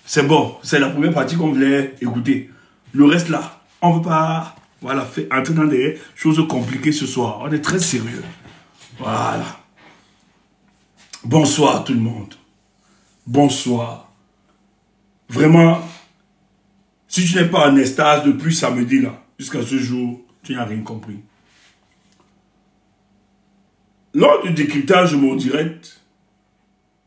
C'est bon, c'est la première partie qu'on voulait écouter. Le reste là, on ne veut pas voilà, entrer dans des choses compliquées ce soir. On est très sérieux. Voilà. Bonsoir tout le monde. Bonsoir. Vraiment, si tu n'es pas en extase depuis samedi là, jusqu'à ce jour, tu n'as rien compris. Lors du décryptage de mon direct,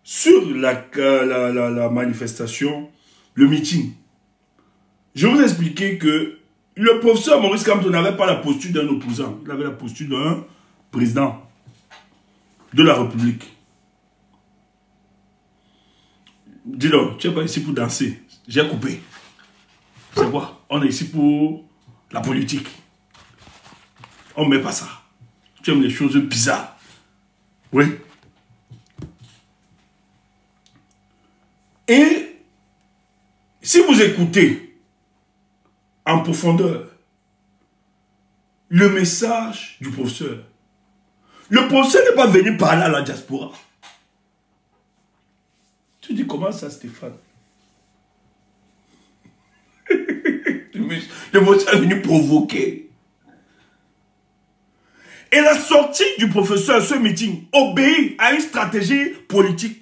sur la manifestation, le meeting, je vous ai expliqué que le professeur Maurice Kamto n'avait pas la posture d'un opposant, il avait la posture d'un président de la République. Dis donc, tu n'es pas ici pour danser, j'ai coupé. C'est quoi? On est ici pour la politique. On ne met pas ça. Tu aimes les choses bizarres. Oui. Et si vous écoutez en profondeur le message du professeur, le professeur n'est pas venu parler à la diaspora. Tu dis comment ça, Stéphane? Le professeur est venu provoquer. Et la sortie du professeur, ce meeting, obéit à une stratégie politique.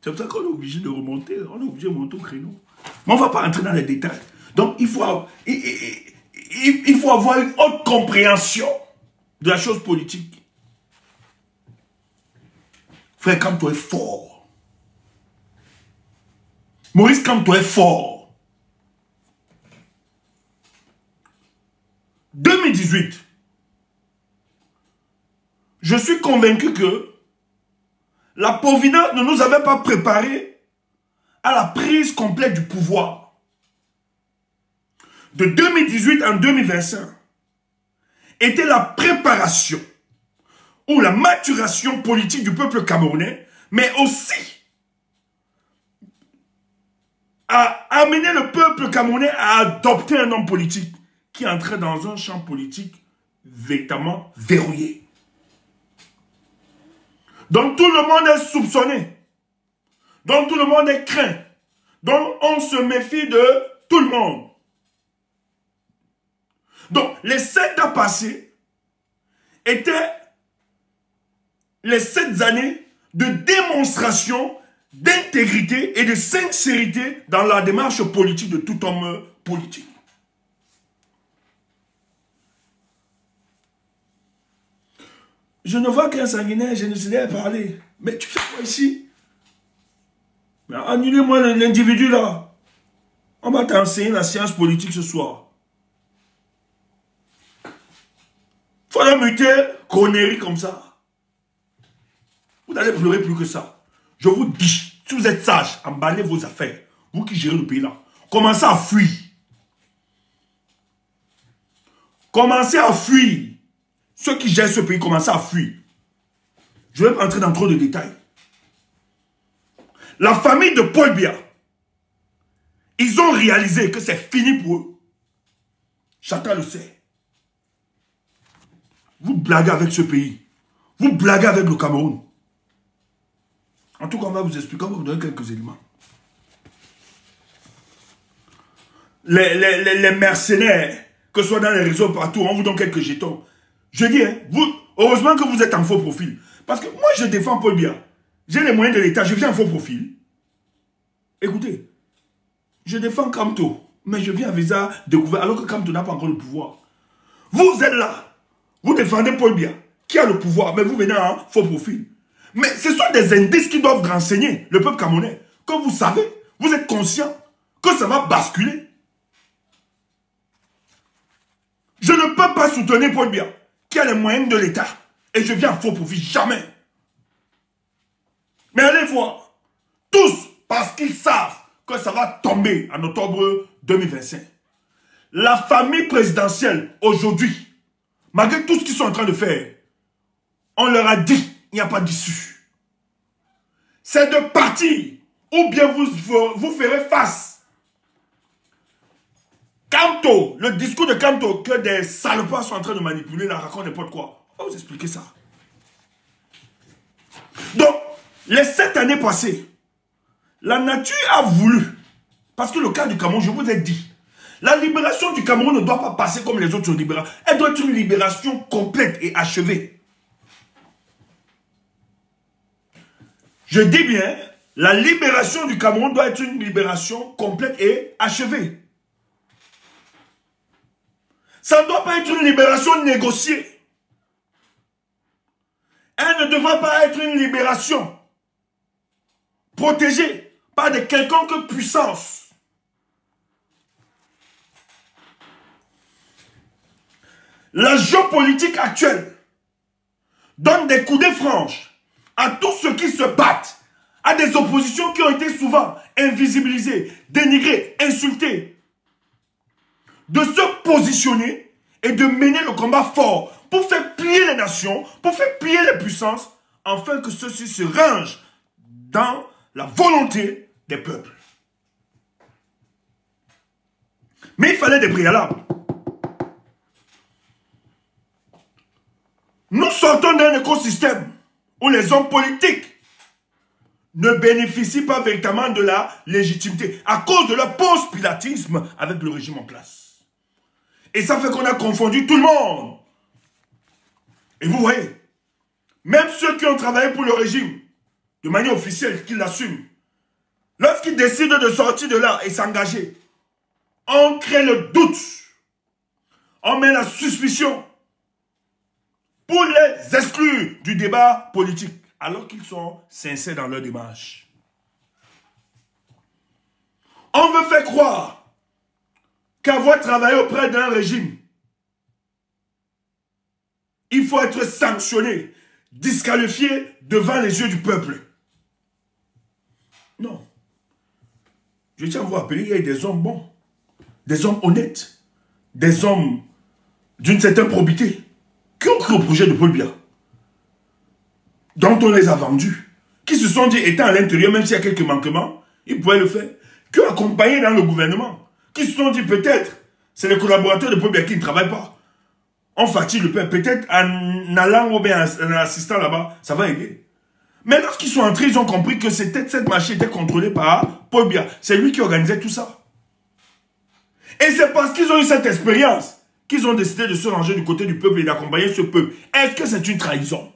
C'est pour ça qu'on est obligé de remonter, on est obligé de monter au créneau. Mais on ne va pas entrer dans les détails. Donc il faut avoir une haute compréhension de la chose politique. Frère Kamto est fort. Maurice Kamto est fort. 2018. Je suis convaincu que la providence ne nous avait pas préparé à la prise complète du pouvoir. De 2018 en 2025 était la préparation ou la maturation politique du peuple camerounais, mais aussi à amener le peuple camerounais à adopter un homme politique qui entrait dans un champ politique véritablement verrouillé. Donc tout le monde est soupçonné. Donc tout le monde est craint. Donc on se méfie de tout le monde. Donc les 7 ans passés étaient les 7 années de démonstration d'intégrité et de sincérité dans la démarche politique de tout homme politique. Je ne vois qu'un sanguinaire génocidaire parler. Mais tu fais quoi ici? Mais annulez-moi l'individu là. On va t'enseigner la science politique ce soir. Faut la muter, connerie comme ça. Vous n'allez pleurer plus que ça. Je vous dis, si vous êtes sage, emballez vos affaires. Vous qui gérez le pays là, commencez à fuir. Commencez à fuir. Ceux qui gèrent ce pays commencent à fuir. Je vais entrer dans trop de détails. La famille de Paul Biya, ils ont réalisé que c'est fini pour eux. Chacun le sait. Vous blaguez avec ce pays. Vous blaguez avec le Cameroun. En tout cas, on va vous expliquer, on va vous donner quelques éléments. Les mercenaires, que ce soit dans les réseaux partout, on vous donne quelques jetons. Je dis, hein, heureusement que vous êtes en faux profil. Parce que moi, je défends Paul Biya. J'ai les moyens de l'État, je viens en faux profil. Écoutez, je défends Kamto, mais je viens à visa découvert, alors que Kamto n'a pas encore le pouvoir. Vous êtes là, vous défendez Paul Biya, qui a le pouvoir, mais vous venez en faux profil. Mais ce sont des indices qui doivent renseigner le peuple camerounais. Que vous savez, vous êtes conscient que ça va basculer. Je ne peux pas soutenir Paul Biya, qui a les moyens de l'État. Et je viens en faux profil, jamais. Mais allez voir, tous, parce qu'ils savent que ça va tomber en octobre 2025. La famille présidentielle, aujourd'hui, malgré tout ce qu'ils sont en train de faire, on leur a dit, il n'y a pas d'issue. C'est de partir, ou bien vous ferez face. Kamto, le discours de Kamto, que des salopards sont en train de manipuler, la raconte n'importe quoi. On va vous expliquer ça. Donc, les 7 années passées, la nature a voulu Parce que le cas du Cameroun, je vous ai dit, la libération du Cameroun ne doit pas passer comme les autres libérations. Elle doit être une libération complète et achevée. Je dis bien, la libération du Cameroun doit être une libération complète et achevée. Ça ne doit pas être une libération négociée. Elle ne devrait pas être une libération protégée par de quelconque puissance. La géopolitique actuelle donne des coups de franche à tous ceux qui se battent, à des oppositions qui ont été souvent invisibilisées, dénigrées, insultées, de se positionner et de mener le combat fort pour faire plier les nations, pour faire plier les puissances, afin que ceux-ci se rangent dans la volonté des peuples. Mais il fallait des préalables. Nous sortons d'un écosystème où les hommes politiques ne bénéficient pas véritablement de la légitimité à cause de leur post-pilatisme avec le régime en place. Et ça fait qu'on a confondu tout le monde. Et vous voyez, même ceux qui ont travaillé pour le régime, de manière officielle, qui l'assument, lorsqu'ils décident de sortir de là et s'engager, on crée le doute, on met la suspicion pour les exclure du débat politique, alors qu'ils sont sincères dans leur démarche. On veut faire croire qu'avoir travaillé auprès d'un régime, il faut être sanctionné, disqualifié devant les yeux du peuple. Non. Je tiens à vous rappeler, il y a des hommes bons, des hommes honnêtes, des hommes d'une certaine probité, qui ont cru au projet de Paul Biya, dont on les a vendus, qui se sont dit, étant à l'intérieur, même s'il y a quelques manquements, ils pouvaient le faire, qui ont accompagné dans le gouvernement, qui se sont dit, peut-être, c'est les collaborateurs de Paul Biya qui ne travaillent pas. On fatigue le peuple, peut-être en allant ou bien en assistant là-bas, ça va aider. Mais lorsqu'ils sont entrés, ils ont compris que cette machine était contrôlée par Paul Biya. C'est lui qui organisait tout ça. Et c'est parce qu'ils ont eu cette expérience qu'ils ont décidé de se ranger du côté du peuple et d'accompagner ce peuple. Est-ce que c'est une trahison?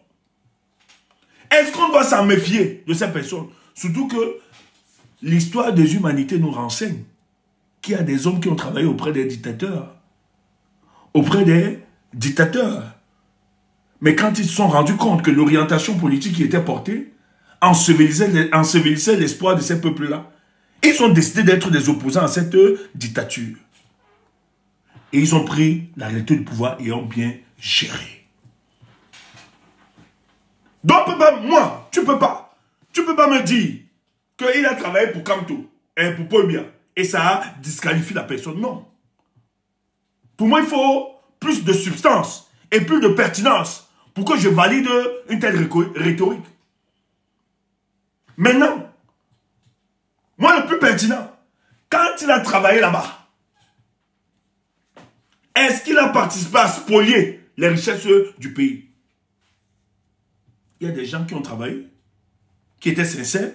Est-ce qu'on doit s'en méfier de ces personnes? Surtout que l'histoire des humanités nous renseigne qu'il y a des hommes qui ont travaillé auprès des dictateurs. Auprès des dictateurs. Mais quand ils se sont rendus compte que l'orientation politique qui était portée ensevelissait l'espoir de ces peuples-là, ils ont décidé d'être des opposants à cette dictature. Et ils ont pris la réalité du pouvoir et ont bien géré. Donc, moi, tu peux pas me dire qu'il a travaillé pour Kamto et pour Paul Biya et ça a disqualifié la personne. Non. Pour moi, il faut plus de substance et plus de pertinence pour que je valide une telle rhétorique. Maintenant, moi, le plus pertinent, quand il a travaillé là-bas, est-ce qu'il a participé à spolier les richesses du pays? Il y a des gens qui ont travaillé, qui étaient sincères,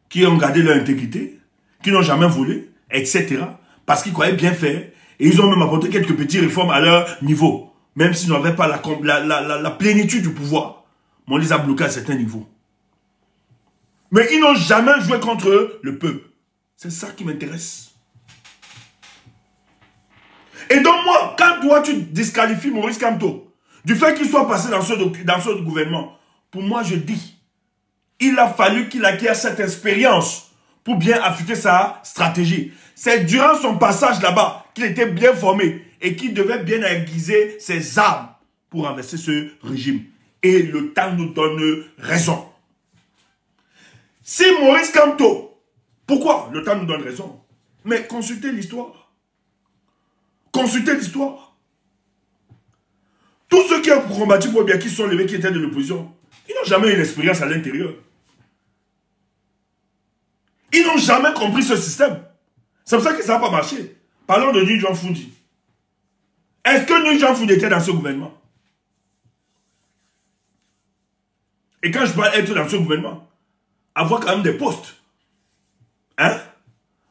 qui ont gardé leur intégrité, qui n'ont jamais volé, etc. Parce qu'ils croyaient bien faire. Et ils ont même apporté quelques petites réformes à leur niveau. Même s'ils n'avaient pas la plénitude du pouvoir. Mais on les a bloqués à certains niveaux. Mais ils n'ont jamais joué contre le peuple. C'est ça qui m'intéresse. Et donc moi, quand toi tu disqualifies Maurice Kamto, du fait qu'il soit passé dans ce gouvernement, pour moi je dis, il a fallu qu'il acquiert cette expérience pour bien affûter sa stratégie. C'est durant son passage là-bas qu'il était bien formé et qu'il devait bien aiguiser ses armes pour renverser ce régime. Et le temps nous donne raison. Si Maurice Kamto, pourquoi le temps nous donne raison? Mais consultez l'histoire. Consultez l'histoire. Tous ceux qui ont combattu pour bien, qui sont levés, qui étaient de l'opposition, ils n'ont jamais eu l'expérience à l'intérieur. Ils n'ont jamais compris ce système. C'est pour ça que ça n'a pas marché. Parlons de Nguyen Phu Nyi. Est-ce que Nguyen Phu Nyi était dans ce gouvernement? Et quand je parle être dans ce gouvernement, avoir quand même des postes. Hein?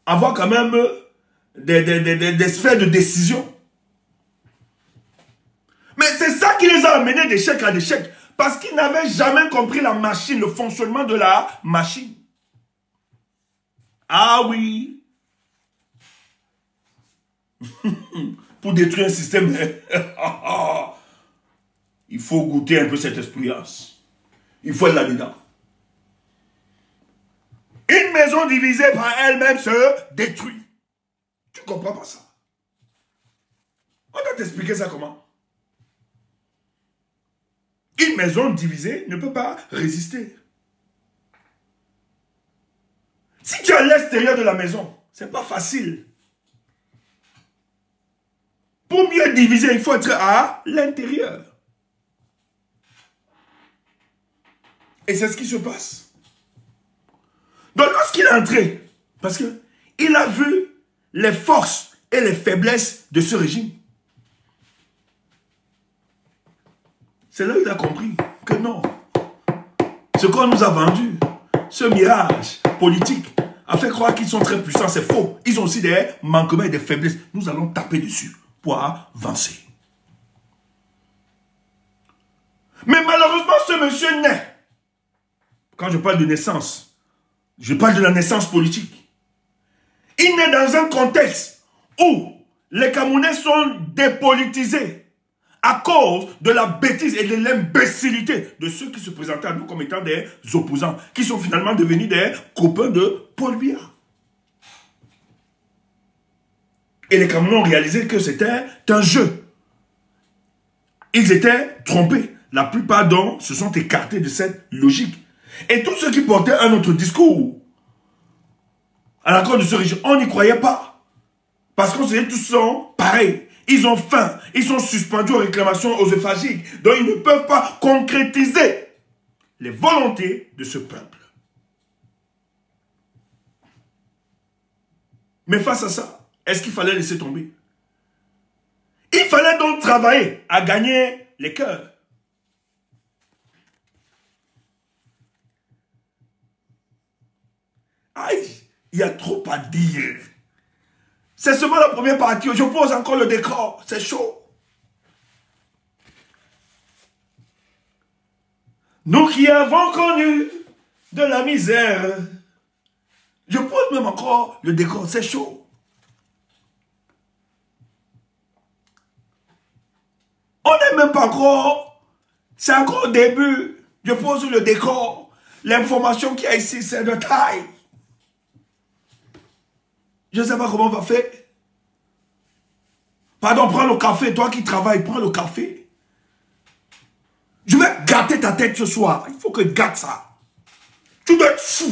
avoir quand même des sphères de décision. Mais c'est ça qui les a amenés d'échec à d'échec. Parce qu'ils n'avaient jamais compris la machine, le fonctionnement de la machine. Ah oui. Pour détruire un système, il faut goûter un peu cette expérience. Il faut être là-dedans. Une maison divisée par elle-même se détruit. Tu ne comprends pas ça? On va t'expliquer ça comment? Une maison divisée ne peut pas résister. Si tu es à l'extérieur de la maison, ce n'est pas facile. Pour mieux diviser, il faut être à l'intérieur. Et c'est ce qui se passe. Donc lorsqu'il est entré, parce qu'il a vu les forces et les faiblesses de ce régime, c'est là qu'il a compris que non. Ce qu'on nous a vendu, ce mirage politique, a fait croire qu'ils sont très puissants, c'est faux. Ils ont aussi des manquements et des faiblesses. Nous allons taper dessus pour avancer. Mais malheureusement, ce monsieur naît. Quand je parle de naissance, je parle de la naissance politique. Il naît dans un contexte où les Camerounais sont dépolitisés à cause de la bêtise et de l'imbécilité de ceux qui se présentaient à nous comme étant des opposants, qui sont finalement devenus des copains de Paul Biya. Et les Camerounais ont réalisé que c'était un jeu. Ils étaient trompés. La plupart d'eux se sont écartés de cette logique. Et tous ceux qui portaient un autre discours à l'encontre de ce régime, on n'y croyait pas. Parce qu'on se disait tous sont pareils. Ils ont faim. Ils sont suspendus aux réclamations œsophagiques. Donc ils ne peuvent pas concrétiser les volontés de ce peuple. Mais face à ça, est-ce qu'il fallait laisser tomber? Il fallait donc travailler à gagner les cœurs. Aïe, il y a trop à dire. C'est seulement la première partie. Je pose encore le décor. C'est chaud. Nous qui avons connu de la misère. Je pose même encore le décor. C'est chaud. On n'est même pas encore. C'est encore au début. Je pose le décor. L'information qu'il y a ici, c'est de taille. Je ne sais pas comment on va faire. Pardon, prends le café. Toi qui travailles, prends le café. Je vais gâter ta tête ce soir. Il faut que je gâte ça. Tu dois être fou.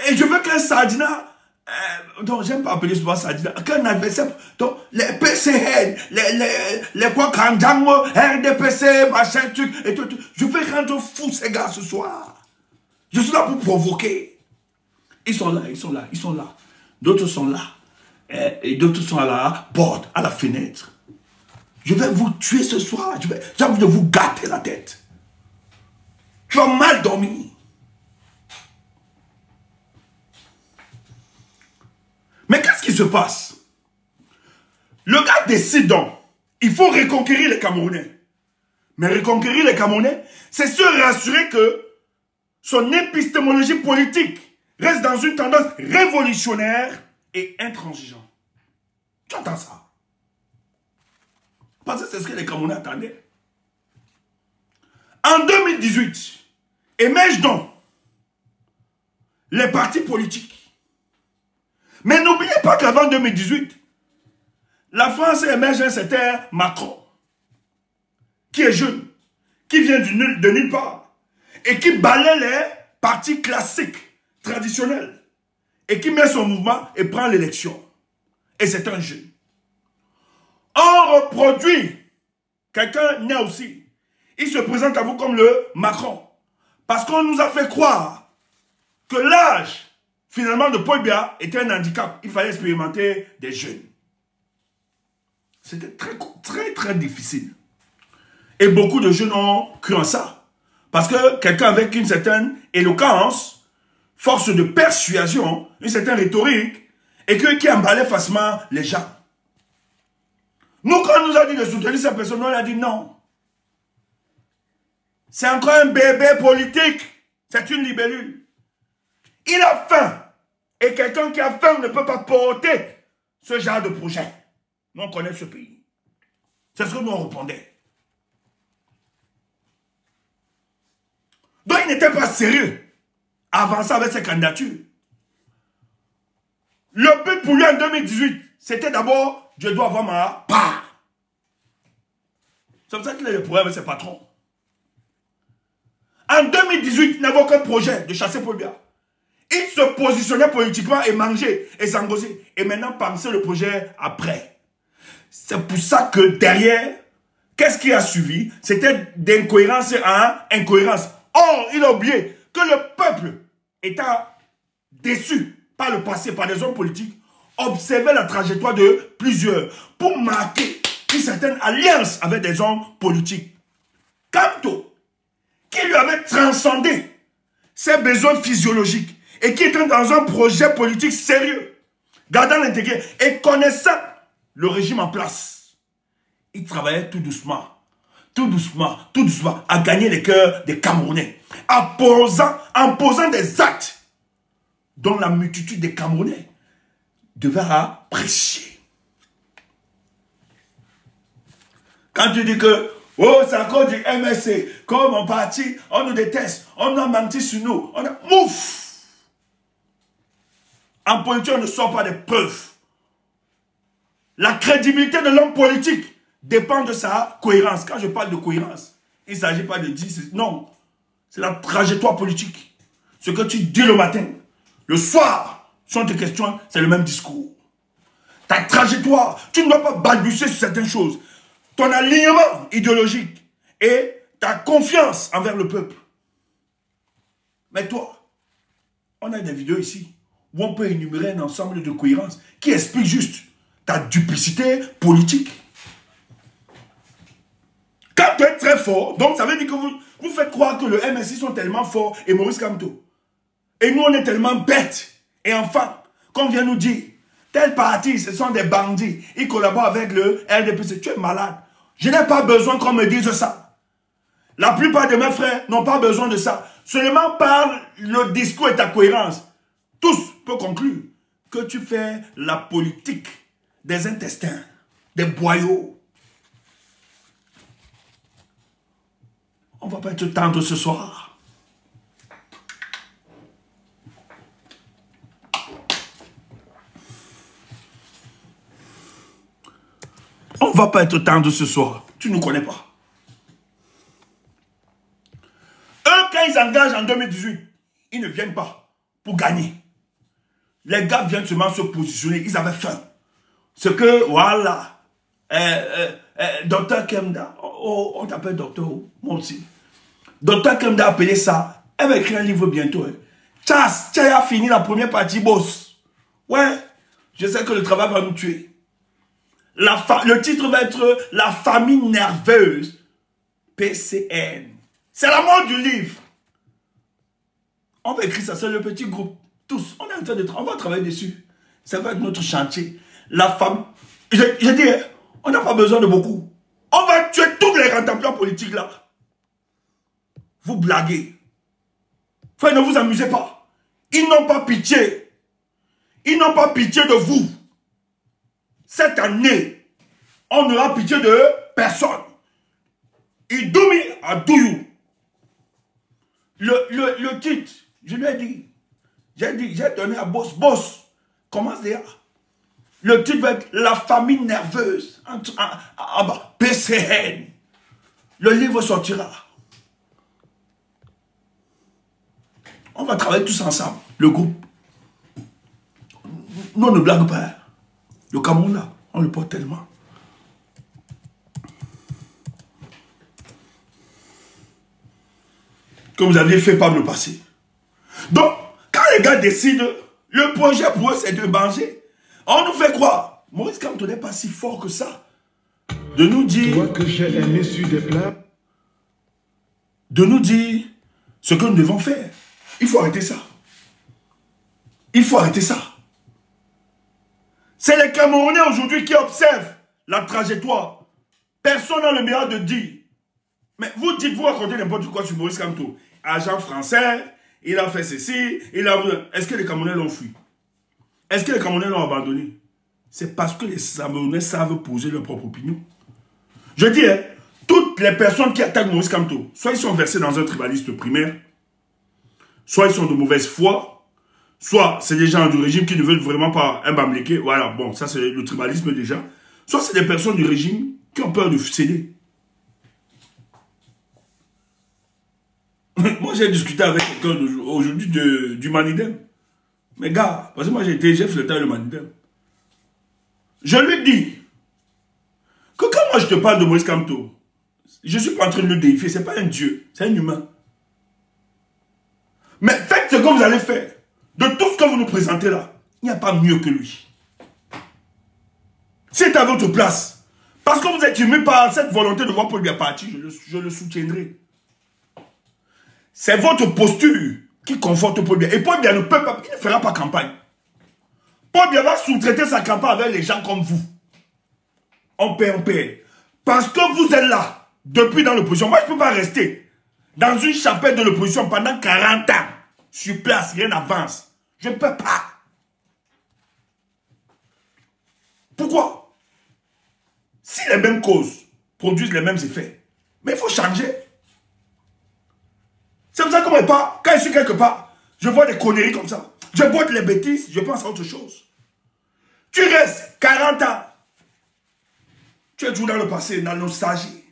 Et je veux qu'un Sardina... donc, j'aime pas appeler souvent Sardina. Qu'un adversaire... Donc, les PCN, les quoi, Kandango, RDPC, machin, truc, et tout. Je vais rendre fou ces gars ce soir. Je suis là pour provoquer. Ils sont là, ils sont là, ils sont là. D'autres sont là. Et d'autres sont à la porte, à la fenêtre. Je vais vous tuer ce soir. J'ai envie de vous gâter la tête. Tu vas mal dormir. Mais qu'est-ce qui se passe? Le gars décide donc. Il faut reconquérir les Camerounais. Mais reconquérir les Camerounais, c'est se rassurer que son épistémologie politique reste dans une tendance révolutionnaire et intransigeante. Tu entends ça? Parce que c'est ce que les Camerounais attendaient. En 2018, émergent donc les partis politiques. Mais n'oubliez pas qu'avant 2018, la France émerge un certain Macron, qui est jeune, qui vient de nulle part, et qui balaie les partis classiques, traditionnels, et qui met son mouvement et prend l'élection. Et c'est un jeune. On reproduit quelqu'un né aussi. Il se présente à vous comme le Macron. Parce qu'on nous a fait croire que l'âge, finalement, de Paul Biya était un handicap. Il fallait expérimenter des jeunes. C'était très difficile. Et beaucoup de jeunes ont cru en ça. Parce que quelqu'un avec une certaine éloquence, force de persuasion, une certaine rhétorique, et qui emballait facilement les gens. Nous, quand on nous a dit de soutenir cette personne, on a dit non. C'est encore un bébé politique. C'est une libellule. Il a faim. Et quelqu'un qui a faim ne peut pas porter ce genre de projet. Nous, on connaît ce pays. C'est ce que nous on répondait. Donc, il n'était pas sérieux à avancer avec ses candidatures. Le but pour lui en 2018, c'était d'abord, je dois avoir ma part. C'est pour ça qu'il a le problème avec ses patrons. En 2018, il n'avait aucun projet de chasser Paul Biya. Il se positionnait politiquement et mangeait et s'engosait. Et maintenant, pensait le projet après. C'est pour ça que derrière, qu'est-ce qui a suivi? C'était d'incohérence en incohérence. Or, il a oublié que le peuple étant déçu par le passé, par des hommes politiques, observait la trajectoire de plusieurs pour marquer une certaine alliance avec des hommes politiques. Kamto, qui lui avait transcendé ses besoins physiologiques et qui était dans un projet politique sérieux, gardant l'intégrité et connaissant le régime en place. Il travaillait tout doucement, à gagner les cœurs des Camerounais, en posant des actes dont la multitude des Camerounais devait apprécier. Quand tu dis que, oh, c'est encore du MSC, comme mon parti, on nous déteste, on a menti sur nous, on a... Mouf! En politique, on ne sort pas des preuves. La crédibilité de l'homme politique dépend de sa cohérence. Quand je parle de cohérence, il ne s'agit pas de dire... Non, c'est la trajectoire politique. Ce que tu dis le matin, le soir, sont tes questions, c'est le même discours. Ta trajectoire, tu ne dois pas balbutier sur certaines choses. Ton alignement idéologique et ta confiance envers le peuple. Mais toi, on a des vidéos ici où on peut énumérer un ensemble de cohérences qui expliquent juste ta duplicité politique. Quand tu es très fort, donc ça veut dire que vous faites croire que le MSI sont tellement forts et Maurice Kamto. Et nous, on est tellement bêtes. Et enfin, qu'on vient nous dire, tel parti, ce sont des bandits. Ils collaborent avec le RDPC. Tu es malade. Je n'ai pas besoin qu'on me dise ça. La plupart de mes frères n'ont pas besoin de ça. Seulement par le discours et ta cohérence. Tous peuvent conclure que tu fais la politique des intestins, des boyaux. On ne va pas te tendre ce soir. On ne va pas être tendre ce soir. Tu ne nous connais pas. Eux, quand ils engagent en 2018, ils ne viennent pas pour gagner. Les gars viennent seulement se positionner. Ils avaient faim. Ce que, voilà, Docteur Kemda, oh, on t'appelle docteur, moi aussi. Docteur Kemda a appelé ça. Elle va écrire un livre bientôt. Chas, tu as fini la première partie, boss. Ouais, je sais que le travail va nous tuer. Le titre va être La famille nerveuse PCN. C'est la mort du livre. On va écrire ça, c'est le petit groupe. Tous, on est en train de travailler, on va travailler dessus. Ça va être notre chantier. La famille. Je dis, on n'a pas besoin de beaucoup. On va tuer tous les rentables politiques là. Vous blaguez. Enfin, ne vous amusez pas. Ils n'ont pas pitié. Ils n'ont pas pitié de vous. Cette année, on n'aura pitié de personne. Il doumi à Douyou. Le titre, je lui ai dit, j'ai donné à Boss. Boss, commence déjà. Le titre va être La famille nerveuse. En bas, PCN. Le livre sortira. On va travailler tous ensemble, le groupe. Nous, on ne blague pas. Le Cameroun, là, on le porte tellement. Que vous aviez fait par le passé. Donc, quand les gars décident, le projet pour eux, c'est de manger. On nous fait croire. Maurice Kamto n'est pas si fort que ça. De nous dire... Tu vois que j'ai aimé sur des plats. De nous dire ce que nous devons faire. Il faut arrêter ça. Il faut arrêter ça. C'est les Camerounais aujourd'hui qui observent la trajectoire. Personne n'a le mérite de dire. Mais vous dites, vous racontez n'importe quoi sur Maurice Kamto. Agent français, il a fait ceci, il a... Est-ce que les Camerounais l'ont fui? Est-ce que les Camerounais l'ont abandonné? C'est parce que les Camerounais savent poser leur propre opinion. Je dis, hein, toutes les personnes qui attaquent Maurice Kamto, soit ils sont versés dans un tribaliste primaire, soit ils sont de mauvaise foi, soit c'est des gens du régime qui ne veulent vraiment pas un bamléqué. Voilà, bon, ça c'est le tribalisme déjà. Soit c'est des personnes du régime qui ont peur de céder. Moi, j'ai discuté avec quelqu'un aujourd'hui du Manidem. Mais gars, parce que moi, j'ai fait le temps le Manidem. Je lui dis que quand moi, je te parle de Maurice Kamto, je ne suis pas en train de le déifier. Ce n'est pas un dieu, c'est un humain. Mais faites ce que vous allez faire. De tout ce que vous nous présentez là, il n'y a pas mieux que lui. C'est à votre place. Parce que vous êtes ému par cette volonté de voir Paul Biya partir, je le soutiendrai. C'est votre posture qui conforte Paul Biya. Et Paul Biya ne peut pas, il ne fera pas campagne. Paul Biya va sous-traiter sa campagne avec les gens comme vous. On paie. Parce que vous êtes là, depuis dans l'opposition. Moi, je ne peux pas rester dans une chapelle de l'opposition pendant 40 ans. Sur place, rien n'avance. Je ne peux pas. Pourquoi? Si les mêmes causes produisent les mêmes effets, mais il faut changer. C'est pour ça qu'on ne pas. Quand je suis quelque part, je vois des conneries comme ça. Je boite les bêtises, je pense à autre chose. Tu restes 40 ans. Tu es toujours dans le passé, dans la nostalgie.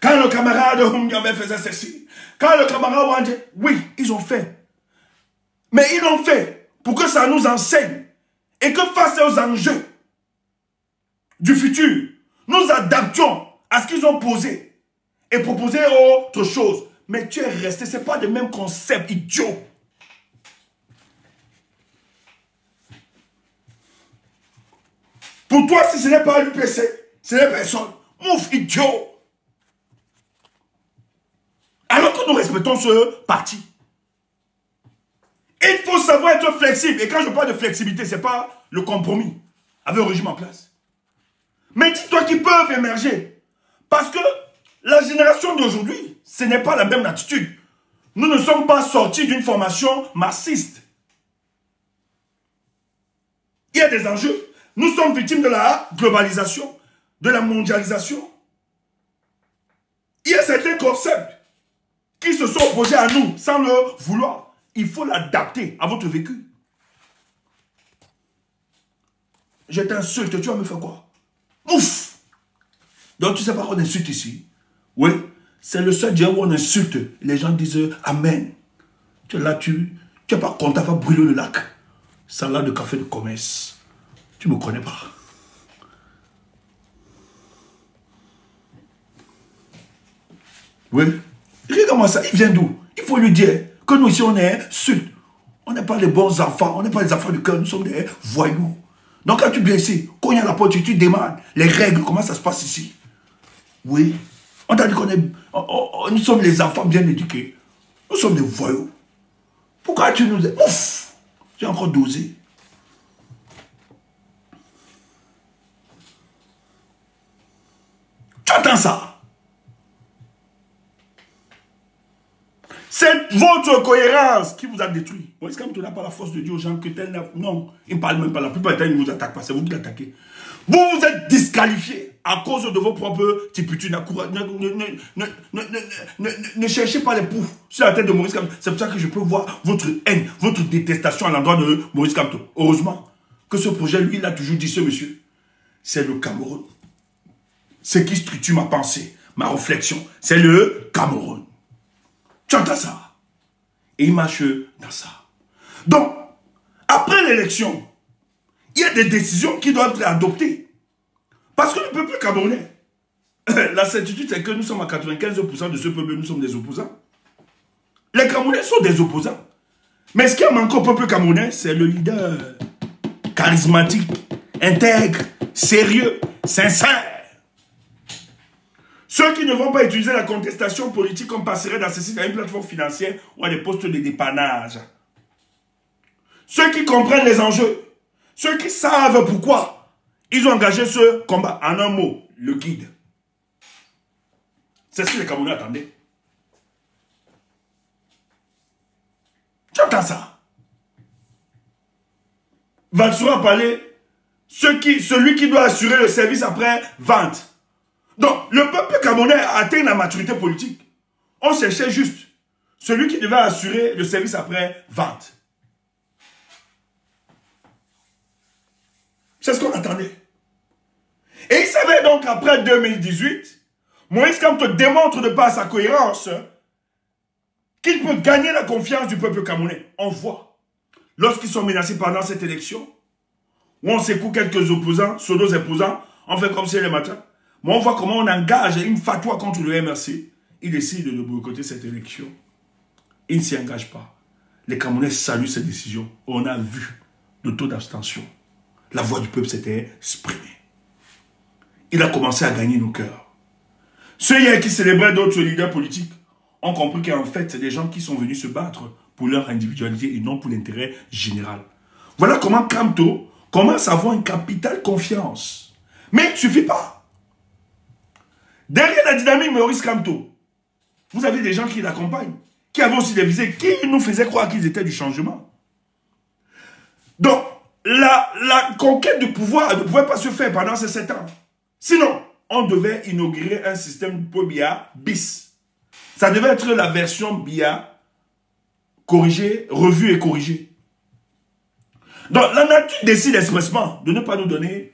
Quand le camarade Humgambe faisait ceci, quand le camarade Wandje, oui, ils ont fait. Mais ils l'ont fait pour que ça nous enseigne. Et que face aux enjeux du futur, nous adaptions à ce qu'ils ont posé. Et proposer autre chose. Mais tu es resté, ce n'est pas le même concept, idiot. Pour toi, si ce n'est pas l'UPC, ce n'est personne. Mouf, idiot. Alors que nous respectons ce parti. Il faut savoir être flexible. Et quand je parle de flexibilité, ce n'est pas le compromis avec le régime en place. Mais dis-toi qu'ils peuvent émerger. Parce que la génération d'aujourd'hui, ce n'est pas la même attitude. Nous ne sommes pas sortis d'une formation marxiste. Il y a des enjeux. Nous sommes victimes de la globalisation, de la mondialisation. Il y a certains concepts qui se sont opposés à nous sans le vouloir. Il faut l'adapter à votre vécu. Je t'insulte, tu vas me faire quoi? Ouf! Donc tu sais pas qu'on insulte ici? Oui, c'est le seul Dieu où on insulte. Les gens disent Amen. Tu es là, tu n'es pas content, va brûler le lac. Salade de café de commerce. Tu ne me connais pas. Oui. Regarde-moi ça, il vient d'où? Il faut lui dire que nous ici on est sud. On n'est pas les bons enfants, on n'est pas les enfants du cœur, nous sommes des voyous. Donc quand tu es blessé, quand il y a la porte, tu demandes les règles, comment ça se passe ici. Oui. On t'a dit qu'on est... nous sommes les enfants bien éduqués. Nous sommes des voyous. Pourquoi tu nous... Ouf! J'ai encore dosé. Tu entends ça? C'est votre cohérence qui vous a détruit. Est-ce que tu n'as pas la force de dire aux gens que tel n'a... Non, ils ne parlent même pas. La plupart du temps, ils ne vous attaquent pas. C'est vous qui l'attaquez. Vous vous êtes disqualifié à cause de vos propres tiputures. Ne cherchez pas les poux sur la tête de Maurice Kamto. C'est pour ça que je peux voir votre haine, votre détestation à l'endroit de Maurice Kamto. Heureusement que ce projet, lui, il a toujours dit ce monsieur. C'est le Cameroun. Ce qui structure ma pensée, ma réflexion, c'est le Cameroun. Tu entends ça? Et il marche dans ça. Donc, après l'élection, il y a des décisions qui doivent être adoptées. Parce que le peuple camerounais, la certitude c'est que nous sommes à 95% de ce peuple, nous sommes des opposants. Les Camerounais sont des opposants. Mais ce qui a manqué au peuple camerounais, c'est le leader charismatique, intègre, sérieux, sincère. Ceux qui ne vont pas utiliser la contestation politique comme passerait dans ce site à une plateforme financière ou à des postes de dépannage. ceux qui comprennent les enjeux, ceux qui savent pourquoi ils ont engagé ce combat. En un mot, le guide. C'est ce que les Camerounais attendaient. Tu entends ça? Valsera a parlé, celui qui doit assurer le service après vente. Donc, le peuple camerounais a atteint la maturité politique. On cherchait juste celui qui devait assurer le service après vente. C'est ce qu'on attendait. Et il savait donc après 2018, Moïse Kamto démontre de par sa cohérence qu'il peut gagner la confiance du peuple camerounais. On voit, lorsqu'ils sont menacés pendant cette élection, où on secoue quelques opposants, pseudo-opposants, on fait comme si c'était le matin. Mais on voit comment on engage une fatwa contre le MRC. Il décide de boycotter cette élection. Il ne s'y engage pas. Les Camerounais saluent cette décision. On a vu le taux d'abstention. La voix du peuple s'était exprimée. Il a commencé à gagner nos cœurs. Ceux hier qui célébraient d'autres leaders politiques ont compris qu'en fait, c'est des gens qui sont venus se battre pour leur individualité et non pour l'intérêt général. Voilà comment Kamto commence à avoir une capitale confiance. Mais il ne suffit pas. Derrière la dynamique Maurice Kamto, vous avez des gens qui l'accompagnent, qui avaient aussi des visées, qui nous faisaient croire qu'ils étaient du changement. Donc, la conquête du pouvoir ne pouvait pas se faire pendant ces 7 ans. Sinon, on devait inaugurer un système de BIA bis. Ça devait être la version BIA corrigée, revue et corrigée. Donc, la nature décide expressement de ne pas nous donner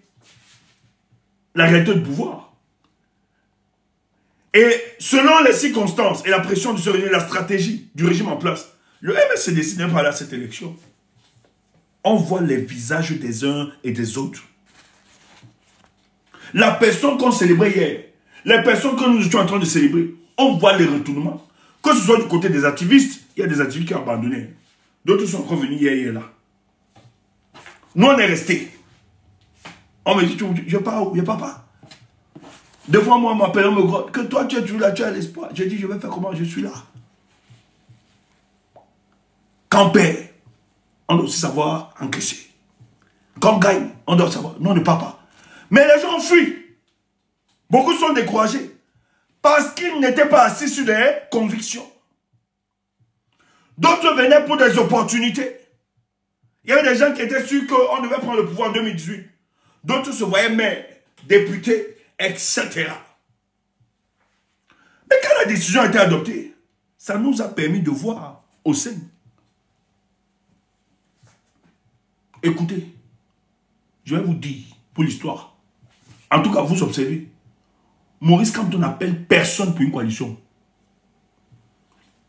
la réalité de pouvoir. Et selon les circonstances et la pression de se réunir, la stratégie du régime en place, le MSC décide de parler à cette élection. On voit les visages des uns et des autres. La personne qu'on célébrait hier, les personnes que nous étions en train de célébrer, on voit les retournements. Que ce soit du côté des activistes, il y a des activistes qui ont abandonné. D'autres sont revenus hier et là. Nous, on est restés. On me dit, je pars où? Je pars pas. Des fois, moi, on m'appelle, on me grotte. Que toi, tu es toujours là, tu as l'espoir. Je dis, je vais faire comment? Je suis là. Quand on perd, on doit aussi savoir encaisser. Quand on gagne, on doit savoir. Non, on ne part pas. Mais les gens fuient. Beaucoup sont découragés. Parce qu'ils n'étaient pas assis sur des convictions. D'autres venaient pour des opportunités. Il y avait des gens qui étaient sûrs qu'on devait prendre le pouvoir en 2018. D'autres se voyaient maires, députés, etc. Mais quand la décision a été adoptée, ça nous a permis de voir au sein. Écoutez, je vais vous dire pour l'histoire. En tout cas, vous observez. Maurice Kamto n'appelle personne pour une coalition.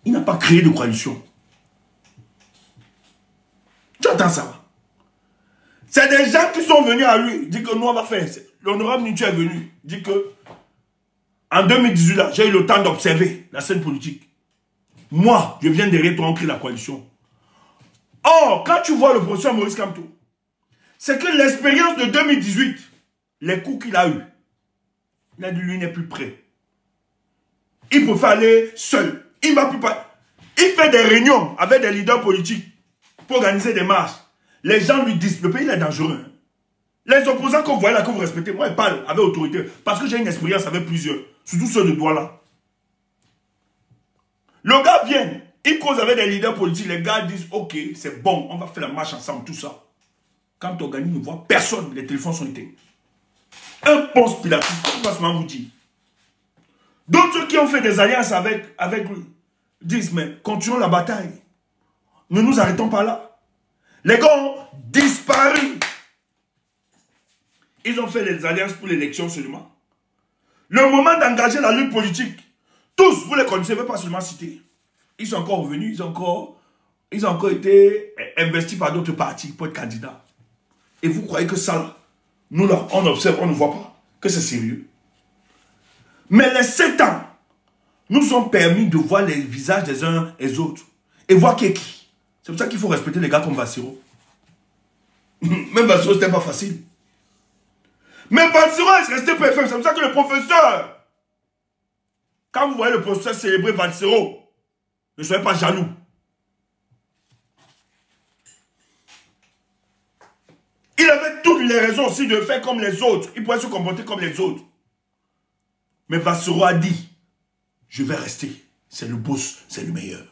Il n'a pas créé de coalition. Tu entends ça? C'est des gens qui sont venus à lui, dit que nous on va faire. L'honorable Nitu est venu, dit que en 2018, là, j'ai eu le temps d'observer la scène politique. Moi, je viens derrière toi, on crée la coalition. Or, quand tu vois le professeur Maurice Kamto, c'est que l'expérience de 2018, les coups qu'il a eu, il a dit lui n'est plus prêt. Il préfère aller seul. Il va plus pas. Il fait des réunions avec des leaders politiques pour organiser des marches. Les gens lui disent, le pays il est dangereux. Hein. Les opposants qu'on voit là, que vous respectez, moi je parle avec autorité. Parce que j'ai une expérience avec plusieurs. Surtout ceux de Douala. Le gars vient, il cause avec des leaders politiques. Les gars disent, ok, c'est bon, on va faire la marche ensemble, tout ça. Quand on gagne, on ne voit personne, les téléphones sont éteints. Un Ponce Pilatus, comme Passement vous dit. D'autres qui ont fait des alliances avec lui disent, mais continuons la bataille. Ne nous arrêtons pas là. Les gars ont disparu. Ils ont fait des alliances pour l'élection seulement. Le moment d'engager la lutte politique, tous, vous les connaissez, je ne vais pas seulement citer. Ils sont encore revenus, ils ont encore été investis par d'autres partis pour être candidats. Et vous croyez que ça, là, nous là, on observe, on ne voit pas, que c'est sérieux. Mais les 7 ans nous ont permis de voir les visages des uns et des autres. Et voir qui est qui. C'est pour ça qu'il faut respecter les gars comme Vassiro. Même Vassiro, c'était pas facile. Mais Vassiro est resté PFM. C'est pour ça que le professeur, quand vous voyez le professeur célébrer Vassiro, ne soyez pas jaloux. les raisons aussi de faire comme les autres. Il pourrait se comporter comme les autres. Mais Bassirou a dit, je vais rester. C'est le boss, c'est le meilleur.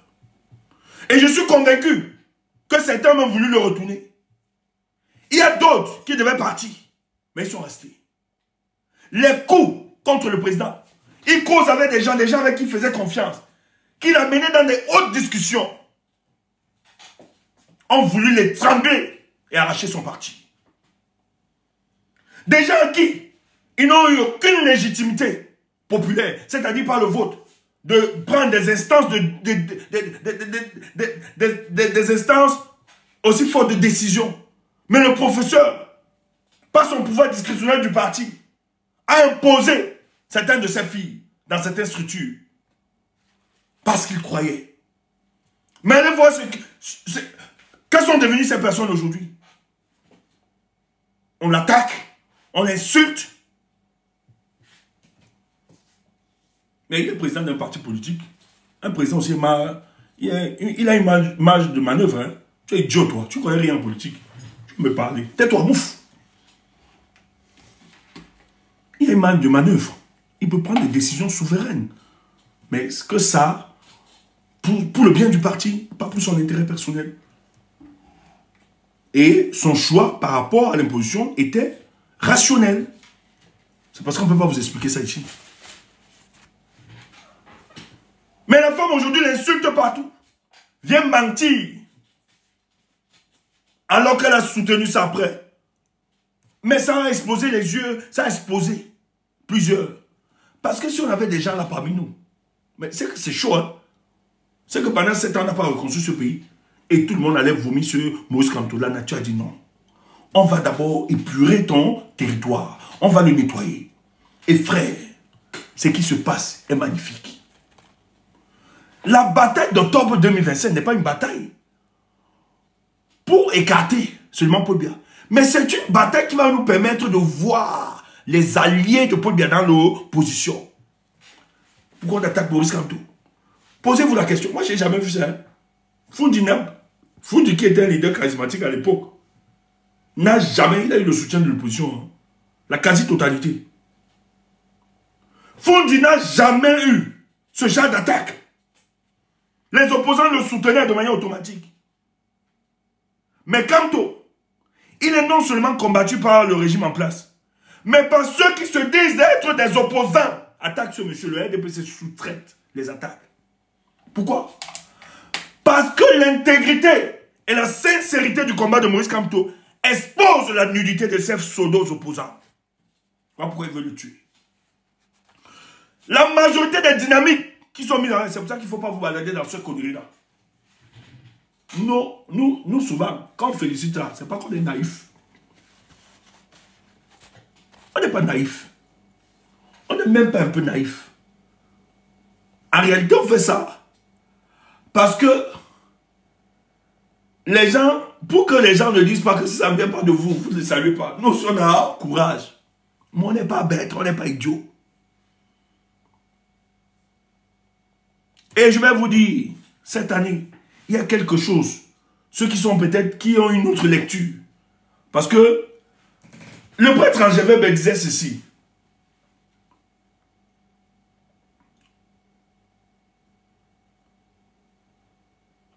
Et je suis convaincu que certains ont voulu le retourner. Il y a d'autres qui devaient partir, mais ils sont restés. Les coups contre le président, il cause avec des gens avec qui il faisait confiance, qu'il a mené dans des hautes discussions, ont voulu l'étrangler et arracher son parti. Des gens qui ils n'ont eu aucune légitimité populaire, c'est-à-dire par le vote, de prendre des instances des instances aussi fortes de décision. Mais le professeur, par son pouvoir discrétionnaire du parti, a imposé certaines de ses filles dans certaines structures. Parce qu'il croyait. Mais allez voir quelles sont devenues ces personnes aujourd'hui. On l'attaque, on l'insulte. Mais il est président d'un parti politique. Un président aussi, il a une marge de manœuvre. Hein. Tu es idiot, toi. Tu ne connais rien en politique. Tu peux me parler. Tais-toi, mouf. Il a une marge de manœuvre. Il peut prendre des décisions souveraines. Mais est-ce que ça, pour le bien du parti, pas pour son intérêt personnel. Et son choix par rapport à l'imposition était rationnel. C'est parce qu'on ne peut pas vous expliquer ça ici. Mais la femme aujourd'hui l'insulte partout. Vient mentir. Alors qu'elle a soutenu ça après. Mais ça a explosé les yeux. Ça a explosé plusieurs. Parce que si on avait des gens là parmi nous. Mais c'est que c'est chaud. Hein? C'est que pendant 7 ans, on n'a pas reconstruit ce pays. Et tout le monde allait vomir sur Moïse Kamto. La nature a dit non. On va d'abord épurer ton territoire. On va le nettoyer. Et frère, ce qui se passe est magnifique. La bataille d'octobre 2025 n'est pas une bataille pour écarter seulement Paul Biya. Mais c'est une bataille qui va nous permettre de voir les alliés de Paul Biya dans l'opposition. Pourquoi on attaque Maurice Kamto? Posez-vous la question. Moi, je n'ai jamais vu ça. Hein? Fundi qui était un leader charismatique à l'époque, n'a jamais eu le soutien de l'opposition. Hein? La quasi-totalité. Fundi n'a jamais eu ce genre d'attaque. Les opposants le soutenaient de manière automatique. Mais Kamto, il est non seulement combattu par le régime en place, mais par ceux qui se disent d'être des opposants. Attaque ce monsieur, le RDPC sous-traite les attaques. Pourquoi? Parce que l'intégrité et la sincérité du combat de Maurice Kamto expose la nudité de ses pseudo-opposants. Voilà pourquoi il veut le tuer. La majorité des dynamiques qui sont mis dans... C'est pour ça qu'il ne faut pas vous balader dans ce connerie-là. Nous, souvent, quand on félicite là, c'est pas qu'on est naïf. On n'est pas naïf. On n'est même pas un peu naïf. En réalité, on fait ça parce que les gens, pour que les gens ne disent pas que si ça ne vient pas de vous, vous ne le saluez pas. Nous, on a courage. Mais on n'est pas bête, on n'est pas idiot. Et je vais vous dire, cette année, il y a quelque chose. Ceux qui sont peut-être, qui ont une autre lecture. Parce que le prêtre Angeveb disait ceci.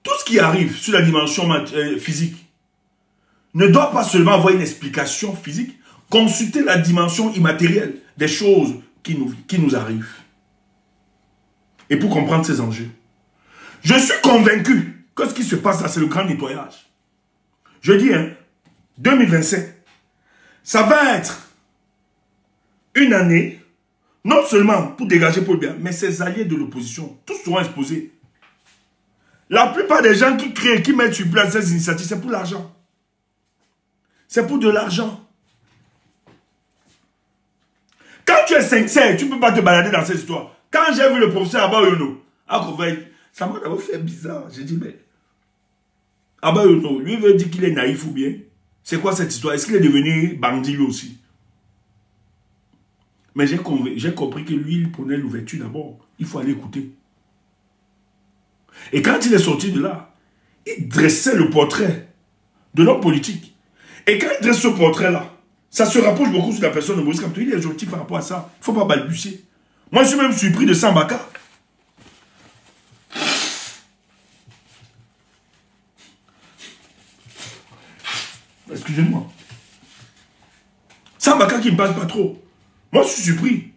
Tout ce qui arrive sur la dimension physique ne doit pas seulement avoir une explication physique. Consulter la dimension immatérielle des choses qui nous arrivent. Et pour comprendre ces enjeux. Je suis convaincu que ce qui se passe là, c'est le grand nettoyage. Je dis, hein, 2025, ça va être une année, non seulement pour dégager Paul Biya, mais ses alliés de l'opposition, tous seront exposés. La plupart des gens qui créent, qui mettent sur place ces initiatives, c'est pour l'argent. C'est pour de l'argent. Quand tu es sincère, tu ne peux pas te balader dans cette histoire. Quand j'ai vu le professeur Abayono, ça m'a d'abord fait bizarre. J'ai dit, mais Abayono, lui veut dire qu'il est naïf ou bien? C'est quoi cette histoire? Est-ce qu'il est devenu bandit lui aussi? Mais j'ai compris que lui, il prenait l'ouverture d'abord. Il faut aller écouter. Et quand il est sorti de là, il dressait le portrait de l'homme politique. Et quand il dresse ce portrait-là, Ça se rapproche beaucoup sur la personne de Maurice Kamto. Il est gentil par rapport à ça. Il ne faut pas balbutier. Moi, je suis même surpris de Sambaka. Excusez-moi. Sambaka qui ne me parle pas trop. Moi, je suis surpris.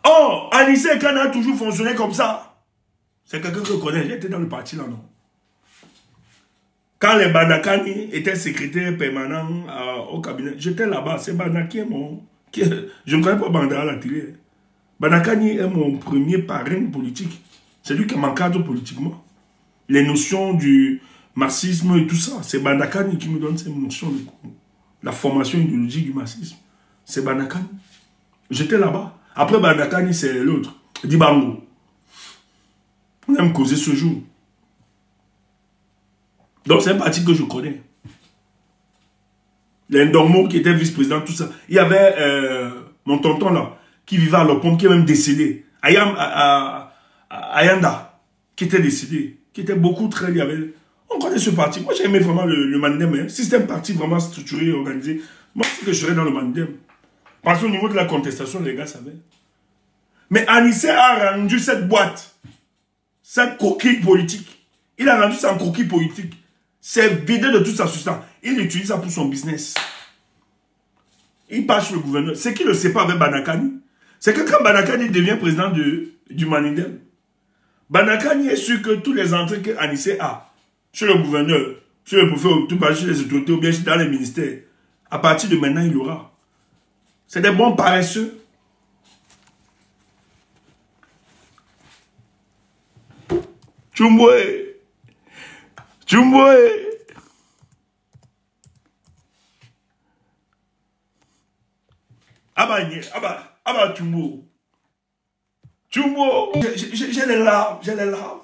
Oh, Anissé Kana a toujours fonctionné comme ça. C'est quelqu'un que je connais. J'étais dans le parti là, non? Quand les Bandakani étaient secrétaires permanents au cabinet, j'étais là-bas. C'est Banda qui est mon... je ne connais pas Banda à la télé. Bandakani est mon premier parrain politique. C'est lui qui m'encadre politiquement. Les notions du marxisme et tout ça, c'est Bandakani qui me donne ces notions. La formation idéologique du marxisme. C'est Bandakani. J'étais là-bas. Après Bandakani, c'est l'autre. Dibango. On aime causer ce jour. Donc c'est un parti que je connais. L'Indormo qui était vice-président, tout ça. Il y avait mon tonton là, qui vivait à Lopom, qui est même décédé. Ayanda, qui était décédé. Qui était beaucoup très... On connaît ce parti. Moi j'aimais vraiment le Mandem. Hein. Si c'était un parti vraiment structuré et organisé, moi c'est que je serais dans le Mandem. Parce qu'au niveau de la contestation, les gars savaient. Mais Anissé a rendu cette boîte, cette coquille politique. Il a rendu ça en coquille politique. C'est vidé de toute sa substance. Il utilise ça pour son business. Il passe sur le gouverneur. Ce qui ne le sait pas avec Banakani, c'est que quand Banakani devient président du Manindem, Banakani est sûr que tous les entrées que Anissé a, chez le gouverneur, chez le préfet, tout bas, chez les autorités, ou bien dans les ministères, à partir de maintenant, il aura. C'est des bons paresseux. Tchoumboué. Tchoumboué. Abba, Tchoumbou. Tchoumbou. J'ai les larmes, j'ai les larmes.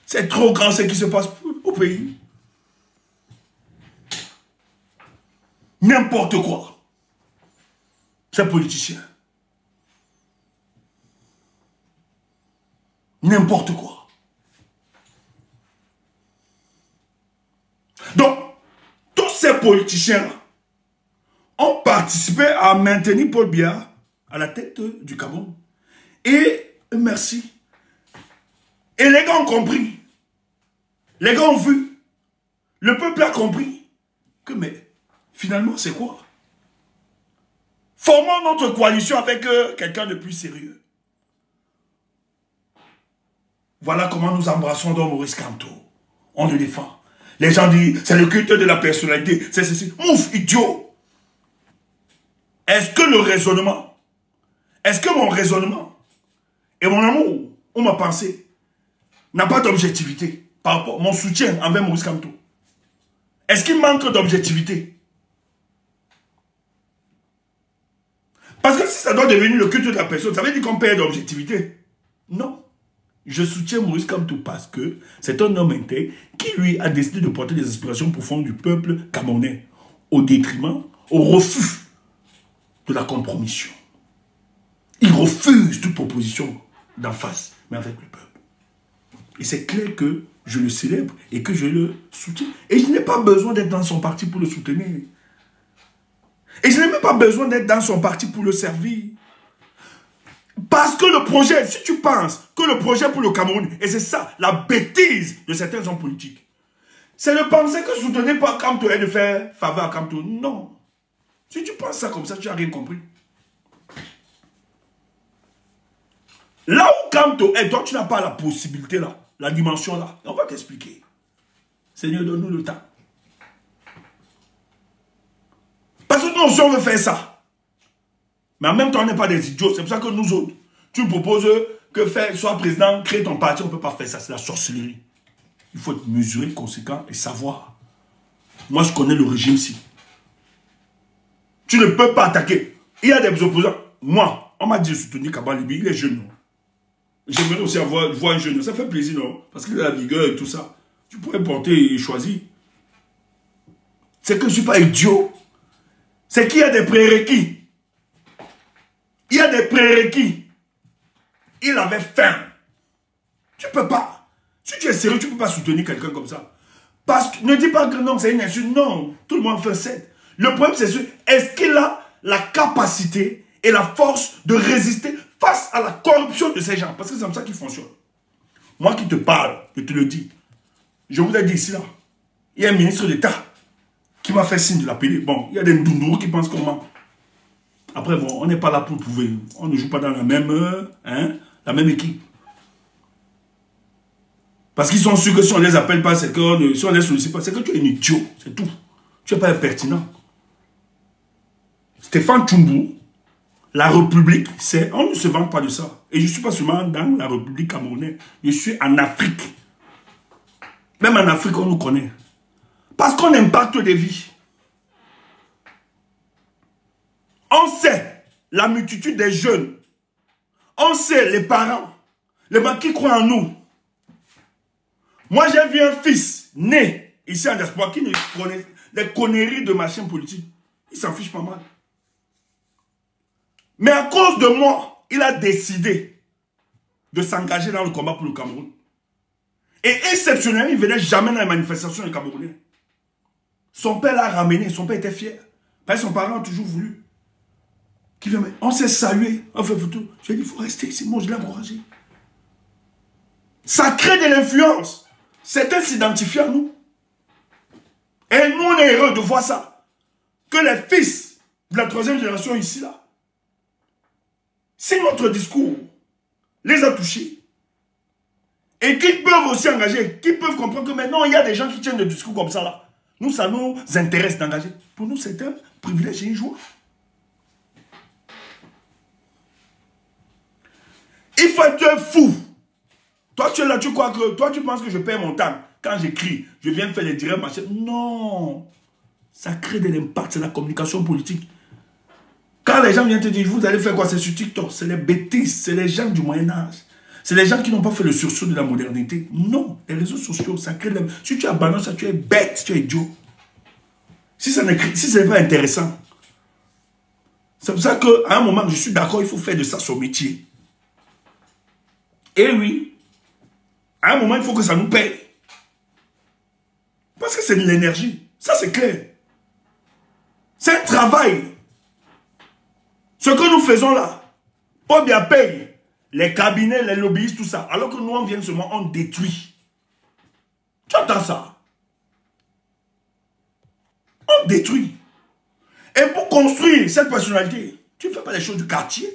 C'est trop grand ce qui se passe au pays. N'importe quoi. Ces politiciens. N'importe quoi. Donc, tous ces politiciens ont participé à maintenir Paul Biya à la tête du Cameroun. Et merci. Et les gars ont compris. Les gars ont vu. Le peuple a compris que, mais, finalement, c'est quoi? Formons notre coalition avec quelqu'un de plus sérieux. Voilà comment nous embrassons Don Maurice Kamto. On le défend. Les gens disent, c'est le culte de la personnalité. C'est ceci. Mouf, idiot. Est-ce que le raisonnement, est-ce que mon raisonnement et mon amour ou ma pensée n'a pas d'objectivité par rapport à mon soutien envers Maurice Kamto? Est-ce qu'il manque d'objectivité? Parce que si ça doit devenir le culte de la personne, ça veut dire qu'on perd d'objectivité. Non. Je soutiens Maurice Kamto parce que c'est un homme intègre qui, lui, a décidé de porter des aspirations profondes du peuple camerounais au détriment, au refus de la compromission. Il refuse toute proposition d'en face, mais avec le peuple. Et c'est clair que je le célèbre et que je le soutiens. Et je n'ai pas besoin d'être dans son parti pour le soutenir. Et je n'ai même pas besoin d'être dans son parti pour le servir. Parce que le projet, si tu penses que le projet pour le Cameroun, et c'est ça, la bêtise de certains hommes politiques, c'est de penser que soutenir par Kamto et de faire faveur à Kamto. Non. Si tu penses ça comme ça, tu n'as rien compris. Là où Kamto est, toi, tu n'as pas la possibilité là, la dimension là. On va t'expliquer. Seigneur, donne-nous le temps. Parce que nous, si on veut faire ça, mais en même temps, on n'est pas des idiots. C'est pour ça que nous autres, tu me proposes que sois président, crée ton parti, on ne peut pas faire ça. C'est la sorcellerie. Il faut être mesuré, conséquent et savoir. Moi, je connais le régime-ci. Tu ne peux pas attaquer. Il y a des opposants. Moi, on m'a dit de soutenir Kaba Libi, il est jeune. J'aimerais aussi voir un jeune. Ça fait plaisir, non? Parce qu'il a la vigueur et tout ça. Tu pourrais porter et choisir. C'est que je ne suis pas idiot. C'est qu'il y a des prérequis. Il y a des prérequis. Il avait faim. Tu ne peux pas. Si tu es sérieux, tu ne peux pas soutenir quelqu'un comme ça. Parce que ne dis pas que non, c'est une insulte. Non, tout le monde fait 7. Le problème, c'est est-ce qu'il a la capacité et la force de résister face à la corruption de ces gens? Parce que c'est comme ça qu'il fonctionne. Moi qui te parle, je te le dis. Je vous ai dit ici, là. Il y a un ministre d'État qui m'a fait signe de l'appeler. Bon, il y a des Ndundourou qui pensent comment. Après, bon, on n'est pas là pour prouver. On ne joue pas dans la même équipe. Parce qu'ils sont sûrs que si on ne les appelle pas, c'est que si on ne les sollicite pas, c'est que tu es un idiot. C'est tout. Tu n'es pas impertinent. Stéphane Tchoumbu, la République, on ne se vante pas de ça. Et je ne suis pas seulement dans la République camerounaise. Je suis en Afrique. Même en Afrique, on nous connaît. Parce qu'on impacte des vies. On sait la multitude des jeunes. On sait les parents. Les gens qui croient en nous. Moi, j'ai vu un fils né ici en diaspora qui ne connaît les conneries de machin politique. Il s'en fiche pas mal. Mais à cause de moi, il a décidé de s'engager dans le combat pour le Cameroun. Et exceptionnellement, il ne venait jamais dans les manifestations des Camerounais. Son père l'a ramené, son père était fier. Parce que son parent a toujours voulu. On s'est salué, on fait photo. J'ai dit, il faut rester ici. Moi, je l'ai encouragé. Ça crée de l'influence. Certains s'identifient à nous. Et nous, on est heureux de voir ça. Que les fils de la troisième génération ici, là, si notre discours les a touchés, et qu'ils peuvent aussi engager, qu'ils peuvent comprendre que maintenant, il y a des gens qui tiennent des discours comme ça, là. Nous, ça nous intéresse d'engager. Pour nous, c'est un privilège et une joie. Il faut être fou. Toi, tu es là, tu crois que... Toi, tu penses que je perds mon temps. Quand j'écris, je viens faire les directs, machin. Non. Ça crée de l'impact. C'est la communication politique. Quand les gens viennent te dire, vous allez faire quoi? C'est sur TikTok. C'est les bêtises. C'est les gens du Moyen-Âge. C'est les gens qui n'ont pas fait le sursaut de la modernité. Non. Les réseaux sociaux, ça crée de l'impact. Si tu abandonnes ça, tu es bête, tu es idiot. Si ce n'est pas intéressant. C'est pour ça qu'à un moment, je suis d'accord, il faut faire de ça son métier. Et oui, à un moment, il faut que ça nous paye. Parce que c'est de l'énergie. Ça, c'est clair. C'est un travail. Ce que nous faisons là, Paul Biya paye les cabinets, les lobbyistes, tout ça. Alors que nous, on vient seulement, on détruit. Tu entends ça? On détruit. Et pour construire cette personnalité, tu ne fais pas les choses du quartier.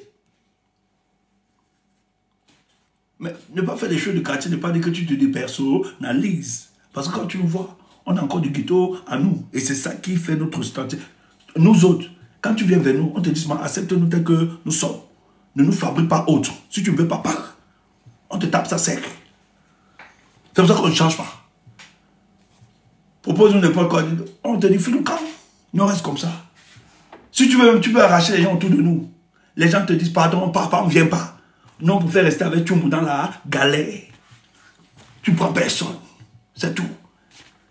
Mais ne pas faire des choses du quartier, ne pas dire que tu te dépersonnalises. Parce que quand tu nous vois, on a encore du ghetto à nous. Et c'est ça qui fait notre statut. Nous autres, quand tu viens vers nous, on te dit, accepte-nous tel que nous sommes. Ne nous fabrique pas autre. Si tu ne veux pas, parle. On te tape ça sec. C'est pour ça qu'on ne change pas. Propose-nous n'importe quoi. On te dit, fais-nous calme. Nous, on reste comme ça. Si tu veux, tu peux arracher les gens autour de nous. Les gens te disent, pardon, papa, on ne vient pas. Non, pour faire rester avec Tchoumbu dans la galère. Tu ne prends personne. C'est tout.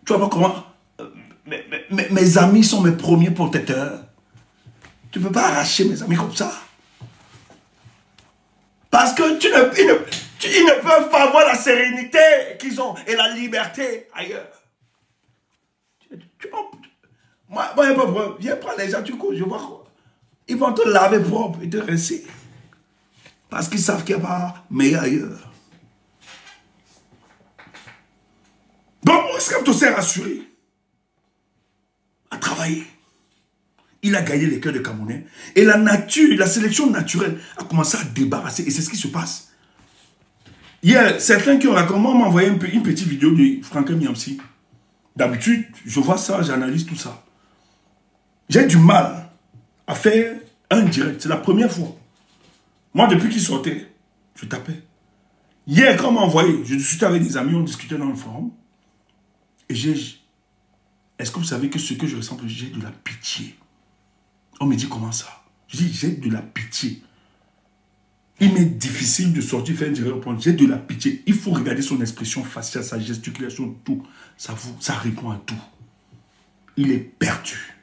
Tu vois pas comment... Mes amis sont mes premiers protecteurs. Tu ne peux pas arracher mes amis comme ça. Parce que ils ne peuvent pas avoir la sérénité qu'ils ont et la liberté ailleurs. Moi, il n'y a pas de problème. Viens prendre les gens, tu cours, je vois quoi. Ils vont te laver propre et te rincer. Parce qu'ils savent qu'il n'y a pas meilleur ailleurs. Donc, est-ce que tu s'est rassuré à travailler? Il a gagné les cœurs des Camerounais. Et la nature, la sélection naturelle a commencé à débarrasser. Et c'est ce qui se passe. Hier, certains qui ont raconté, m'ont envoyé une petite vidéo de Franck Miamsi. D'habitude, je vois ça, j'analyse tout ça. J'ai du mal à faire un direct. C'est la première fois. Moi, depuis qu'il sortait, je tapais. Hier, quand on m'a envoyé, je discutais avec des amis, on discutait dans le forum. Et est-ce que vous savez que ce que je ressens, j'ai de la pitié? On me dit comment ça? Je dis, j'ai de la pitié. Il m'est difficile de sortir faire un direct. J'ai de la pitié. Il faut regarder son expression faciale, sa gesticulation, tout. Ça répond à tout. Il est perdu.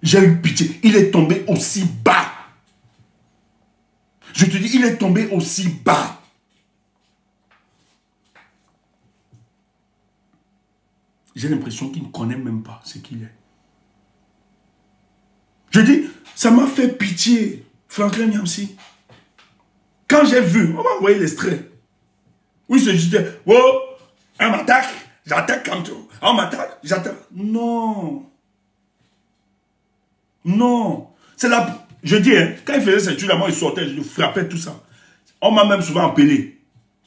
J'ai eu pitié. Il est tombé aussi bas. Je te dis, il est tombé aussi bas. J'ai l'impression qu'il ne connaît même pas ce qu'il est. Je dis, ça m'a fait pitié, Franklin Nyamsi. Quand j'ai vu, on m'a envoyé l'extrait. Oui, c'est juste, oh, on m'attaque, j'attaque quand on m'attaque, j'attaque. Non. Non. C'est la... Je dis, hein, quand il faisait cette étude, moi, il sortait, je le frappais, tout ça. On m'a même souvent appelé,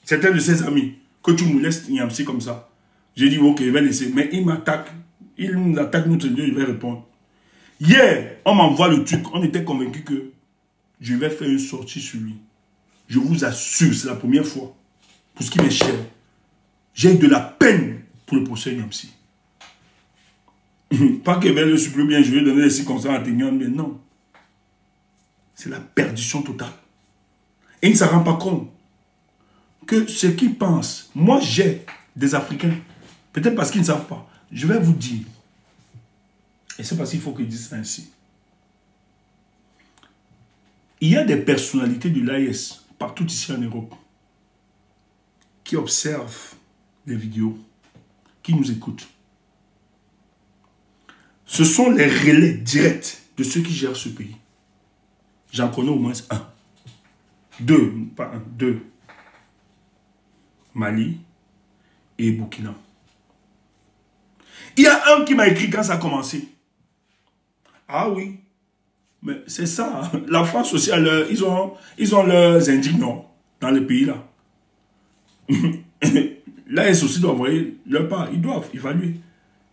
certains de ses amis, que tu nous laisses Nyamsi comme ça. J'ai dit, ok, il va laisser. Mais il m'attaque. Il nous attaque, notre Dieu, il va répondre. Hier, on m'envoie le truc. On était convaincus que je vais faire une sortie sur lui. Je vous assure, c'est la première fois. Pour ce qui m'est cher. J'ai eu de la peine pour le procès Nyamsi. Pas qu'il va le supplier bien, je vais donner les circonstances atténuantes, mais non. C'est la perdition totale. Et il ne s'en rend pas compte que ce qu'ils pensent, moi j'ai des Africains, peut-être parce qu'ils ne savent pas, je vais vous dire, et c'est parce qu'il faut qu'ils disent ça ainsi. Il y a des personnalités de l'AIS, partout ici en Europe, qui observent les vidéos, qui nous écoutent. Ce sont les relais directs de ceux qui gèrent ce pays. J'en connais au moins un. Deux, pas un, deux. Mali et Burkina. Il y a un qui m'a écrit quand ça a commencé. Ah oui, mais c'est ça. Hein. La France aussi, ils ont leurs indignants dans le pays là. Là, ils aussi doivent envoyer leur part. Ils doivent évaluer.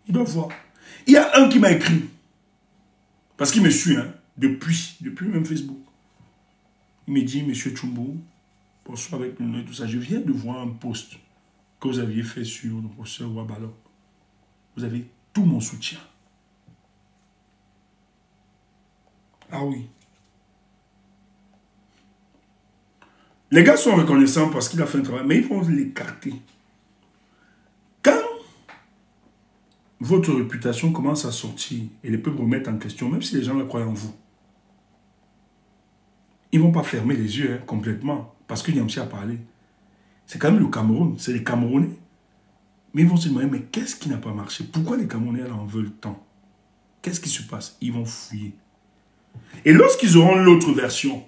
Ils doivent voir. Il y a un qui m'a écrit. Parce qu'il me suit, hein, depuis même Facebook. Il me dit, Monsieur Tchoumbou, bonsoir avec nous et tout ça. Je viens de voir un post que vous aviez fait sur le professeur Ouabalo. Vous avez tout mon soutien. Ah oui. Les gars sont reconnaissants parce qu'il a fait un travail, mais ils vont l'écarter. Quand votre réputation commence à sortir et les peuples remettent en question, même si les gens le croient en vous, ils ne vont pas fermer les yeux hein, complètement parce que Nyamsi a parlé. C'est quand même le Cameroun, c'est les Camerounais. Mais ils vont se demander, mais qu'est-ce qui n'a pas marché? Pourquoi les Camerounais en veulent tant? Qu'est-ce qui se passe? Ils vont fouiller. Et lorsqu'ils auront l'autre version,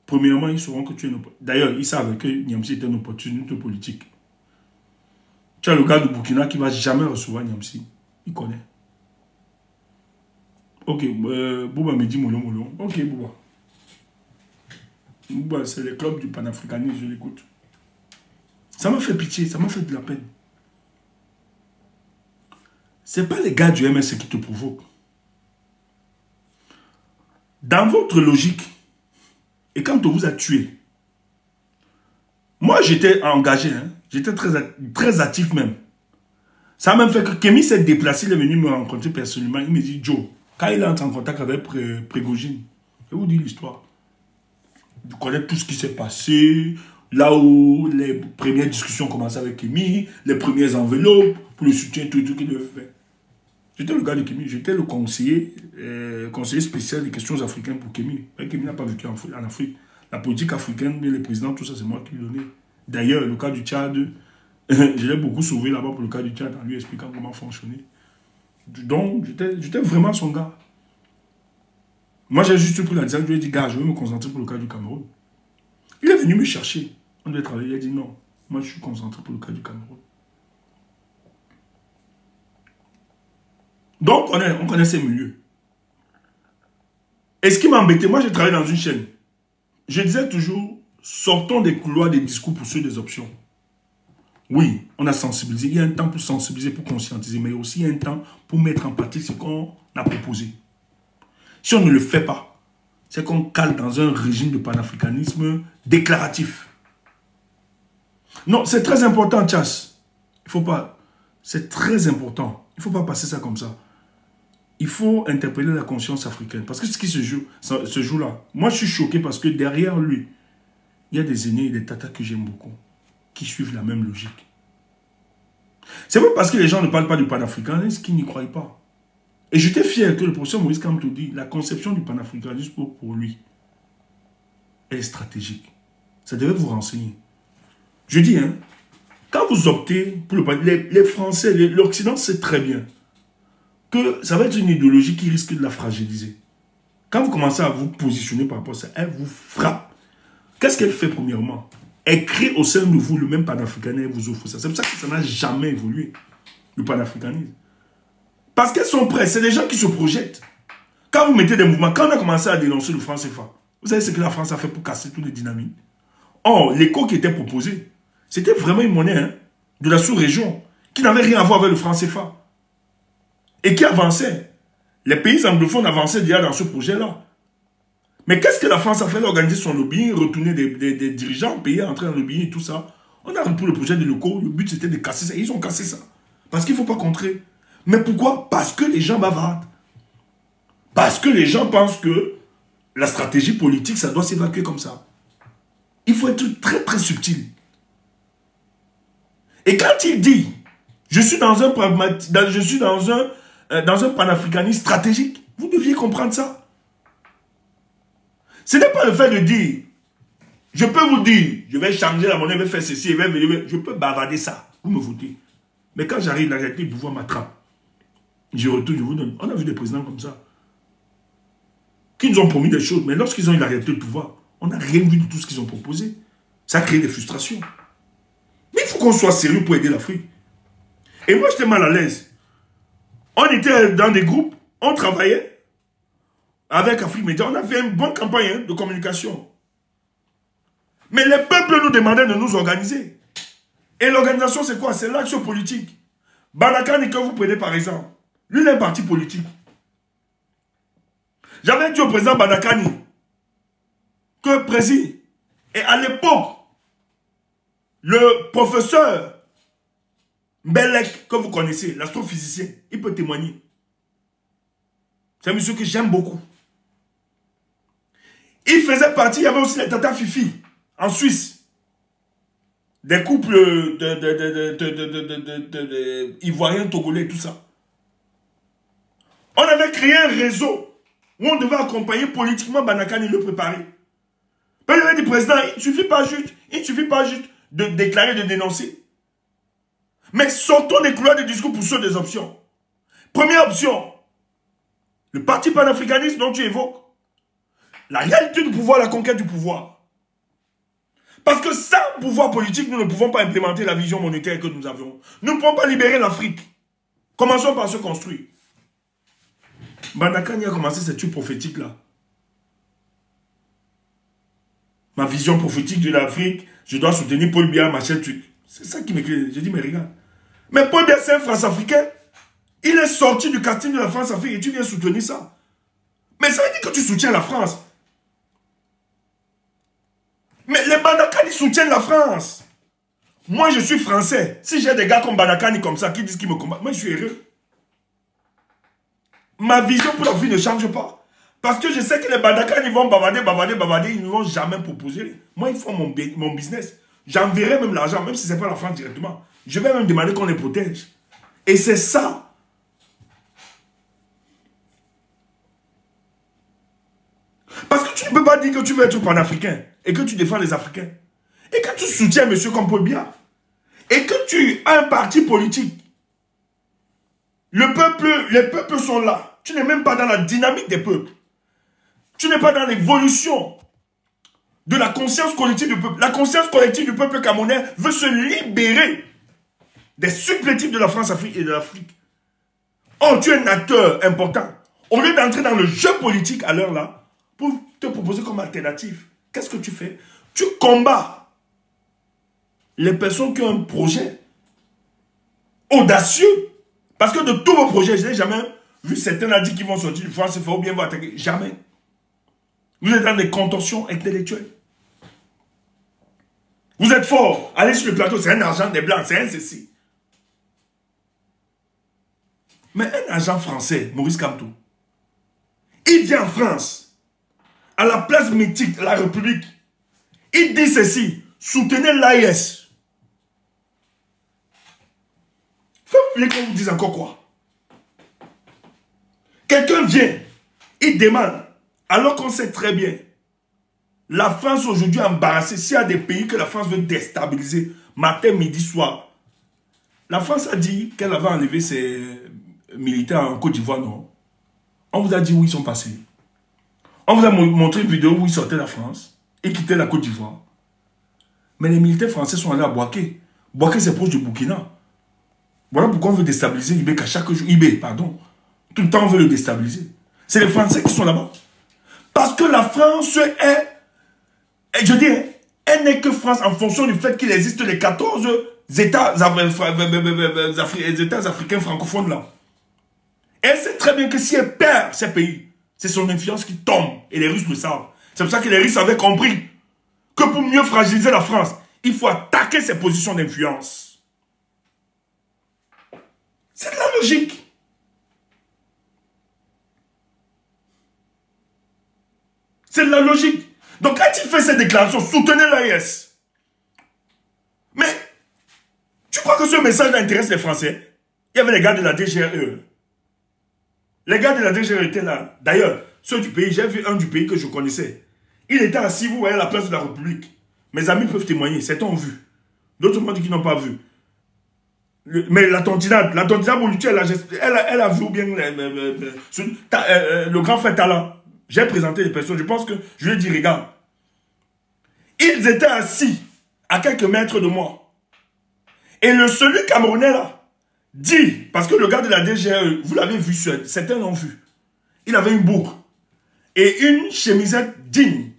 premièrement, ils sauront que tu es une... D'ailleurs, ils savent que Nyamsi est un opportuniste politique. Tu as le gars du Burkina qui ne va jamais recevoir Nyamsi. Il connaît. Ok, Bouba me dit molon. Ok, Bouba. Bouba, c'est le club du panafricanisme, je l'écoute. Ça m'a fait pitié, ça m'a fait de la peine. Ce n'est pas les gars du MSC qui te provoquent. Dans votre logique, et quand on vous a tué, moi j'étais engagé, hein, j'étais très actif même. Ça a même fait que Kémy s'est déplacé, il est venu me rencontrer personnellement. Il me dit, Joe, quand il entre en contact avec Prégogine, je vous dis l'histoire. Vous connaissez tout ce qui s'est passé, là où les premières discussions commençaient avec Kémy, les premières enveloppes pour le soutien, tout qu'il devait faire. J'étais le gars de Kémy, j'étais le conseiller spécial des questions africaines pour Kémy. Kémy n'a pas vécu en Afrique. La politique africaine, les présidents, tout ça, c'est moi qui lui donnais. D'ailleurs, le cas du Tchad, je l'ai beaucoup sauvé là-bas pour le cas du Tchad en lui expliquant comment fonctionner. Donc, j'étais vraiment son gars. Moi, j'ai juste pris la décision, je lui ai dit, gars, je vais me concentrer pour le cas du Cameroun. Il est venu me chercher. On devait travailler, il a dit non. Moi, je suis concentré pour le cas du Cameroun. Donc, on connaît ces milieux. Et ce qui m'embêtait, moi, j'ai travaillé dans une chaîne. Je disais toujours, sortons des couloirs des discours pour ceux des options. Oui, on a sensibilisé. Il y a un temps pour sensibiliser, pour conscientiser, mais aussi il y a un temps pour mettre en pratique ce qu'on a proposé. Si on ne le fait pas, c'est qu'on cale dans un régime de panafricanisme déclaratif. Non, c'est très important, Tchas. Il faut pas... C'est très important. Il ne faut pas passer ça comme ça. Il faut interpeller la conscience africaine. Parce que ce qui se joue là, moi je suis choqué parce que derrière lui, il y a des aînés et des tatas que j'aime beaucoup, qui suivent la même logique. C'est pas parce que les gens ne parlent pas du panafricanisme qu'ils n'y croient pas. Et j'étais fier que le professeur Moïse Kamto dit, la conception du panafricanisme pour lui est stratégique. Ça devait vous renseigner. Je dis, hein, quand vous optez pour le panafricanisme, les Français, l'Occident, c'est très bien. que ça va être une idéologie qui risque de la fragiliser. Quand vous commencez à vous positionner par rapport à ça, elle vous frappe. Qu'est-ce qu'elle fait premièrement? Elle crée au sein de vous le même panafricanisme, elle vous offre ça. C'est pour ça que ça n'a jamais évolué, le panafricanisme. Parce qu'elles sont prêtes, c'est des gens qui se projettent. Quand vous mettez des mouvements, quand on a commencé à dénoncer le franc CFA, vous savez ce que la France a fait pour casser toutes les dynamiques? Or, l'écho qui était proposé, c'était vraiment une monnaie de la sous-région qui n'avait rien à voir avec le franc CFA. Et qui avançait. Les pays anglophones avançaient déjà dans ce projet-là. Mais qu'est-ce que la France a fait? Organiser son lobbying, retourner des dirigeants, payer, entrer dans le lobbying et tout ça. On a repris le projet des locaux. Le but, c'était de casser ça. Ils ont cassé ça. Parce qu'il ne faut pas contrer. Mais pourquoi? Parce que les gens bavardent. Parce que les gens pensent que la stratégie politique, ça doit s'évacuer comme ça. Il faut être très, très subtil. Et quand il dit, je suis dans un panafricanisme stratégique, vous deviez comprendre ça. Ce n'est pas le fait de dire, je peux vous dire, je vais changer la monnaie, je vais faire ceci, je peux bavarder ça, vous me votez. Mais quand j'arrive, la réalité, le pouvoir m'attrape. Je retourne, je vous donne. On a vu des présidents comme ça, qui nous ont promis des choses, mais lorsqu'ils ont eu la réalité du pouvoir, on n'a rien vu de tout ce qu'ils ont proposé. Ça a créé des frustrations. Mais il faut qu'on soit sérieux pour aider l'Afrique. Et moi, j'étais mal à l'aise. On était dans des groupes, on travaillait avec Afrique Média, on a fait une bonne campagne de communication. Mais les peuples nous demandaient de nous organiser. Et l'organisation, c'est quoi? C'est l'action politique. Banakani, que vous prenez par exemple, lui, il est un parti politique. J'avais dit au président Banakani que président, et à l'époque, le professeur Mbelek, que vous connaissez, l'astrophysicien, il peut témoigner. C'est un monsieur que j'aime beaucoup. Il faisait partie, il y avait aussi les Tata Fifi, en Suisse. Des couples ivoiriens, togolais, tout ça. On avait créé un réseau où on devait accompagner politiquement Banakani et le préparer. Il avait dit, président, il ne suffit pas juste de déclarer, de dénoncer. Mais sortons des couloirs de discours pour ceux des options. Première option, le parti panafricaniste dont tu évoques, la réalité du pouvoir, la conquête du pouvoir. Parce que sans pouvoir politique, nous ne pouvons pas implémenter la vision monétaire que nous avions. Nous ne pouvons pas libérer l'Afrique. Commençons par se construire. Banakani a commencé cette truc prophétique-là. Ma vision prophétique de l'Afrique, je dois soutenir Paul Biya, machin truc. C'est ça qui m'écrit. J'ai dit, mais regarde. Mais Paul Biya, c'est un France-Africain. Il est sorti du casting de la France-Afrique et tu viens soutenir ça. Mais ça veut dire que tu soutiens la France. Mais les Banakani soutiennent la France. Moi, je suis français. Si j'ai des gars comme Banakani comme ça qui disent qu'ils me combattent, moi, je suis heureux. Ma vision pour l'Afrique ne change pas. Parce que je sais que les Banakani vont bavarder, ils ne vont jamais proposer. Moi, ils font mon business. J'enverrai même l'argent, même si ce n'est pas la France directement. Je vais même demander qu'on les protège. Et c'est ça. Parce que tu ne peux pas dire que tu veux être panafricain et que tu défends les Africains. Et que tu soutiens M. comme Biya. Et que tu as un parti politique. Les peuples sont là. Tu n'es même pas dans la dynamique des peuples. Tu n'es pas dans l'évolution de la conscience collective du peuple. La conscience collective du peuple camerounais veut se libérer des supplétifs de la France-Afrique et de l'Afrique. Oh, tu es un acteur important. Au lieu d'entrer dans le jeu politique à l'heure là, pour te proposer comme alternative, qu'est-ce que tu fais? Tu combats les personnes qui ont un projet audacieux. Parce que de tous vos projets, je n'ai jamais vu certains a dit qu'ils vont sortir du France, il faut bien vous attaquer. Jamais. Vous êtes dans des contorsions intellectuelles. Vous êtes fort. Allez sur le plateau, c'est un argent des blancs, c'est un ceci. Mais un agent français, Maurice Kamto, il vient en France, à la place mythique de la République. Il dit ceci, soutenez l'AIS. Vous voulez qu'on vous dise encore quoi? Quelqu'un vient, il demande, alors qu'on sait très bien, la France aujourd'hui est embarrassée. S'il y a des pays que la France veut déstabiliser, matin, midi, soir, la France a dit qu'elle avait enlevé militaires en Côte d'Ivoire, non. On vous a dit où ils sont passés. On vous a montré une vidéo où ils sortaient de la France et quittaient la Côte d'Ivoire. Mais les militaires français sont allés à Bouaké. Bouaké, c'est proche du Burkina. Voilà pourquoi on veut déstabiliser IB qu'à chaque jour. IB, pardon. Tout le temps, on veut le déstabiliser. C'est les Français qui sont là-bas. Parce que la France est... Je dis, elle n'est que France en fonction du fait qu'il existe les 14 États africains francophones là. Et elle sait très bien que si elle perd ces pays, c'est son influence qui tombe. Et les Russes le savent. C'est pour ça que les Russes avaient compris que pour mieux fragiliser la France, il faut attaquer ses positions d'influence. C'est de la logique. C'est de la logique. Donc quand il fait ces déclarations, soutenez l'AES. Mais, tu crois que ce message intéresse les Français? Il y avait les gars de la DGRE. Les gars de la DGRE étaient là. D'ailleurs, ceux du pays, j'ai vu un du pays que je connaissais. Il était assis, vous voyez, à la place de la République. Mes amis peuvent témoigner, certains ont vu. D'autres m'ont dit qu'ils n'ont pas vu. Mais la tontine Bolucci, elle a vu ou bien le grand frère Tala. J'ai présenté les personnes, je pense que je lui ai dit, regarde. Ils étaient assis à quelques mètres de moi. Et celui Camerounais là, dit, parce que le gars de la DGRE, vous l'avez vu, certains l'ont vu. Il avait une boucle et une chemisette digne.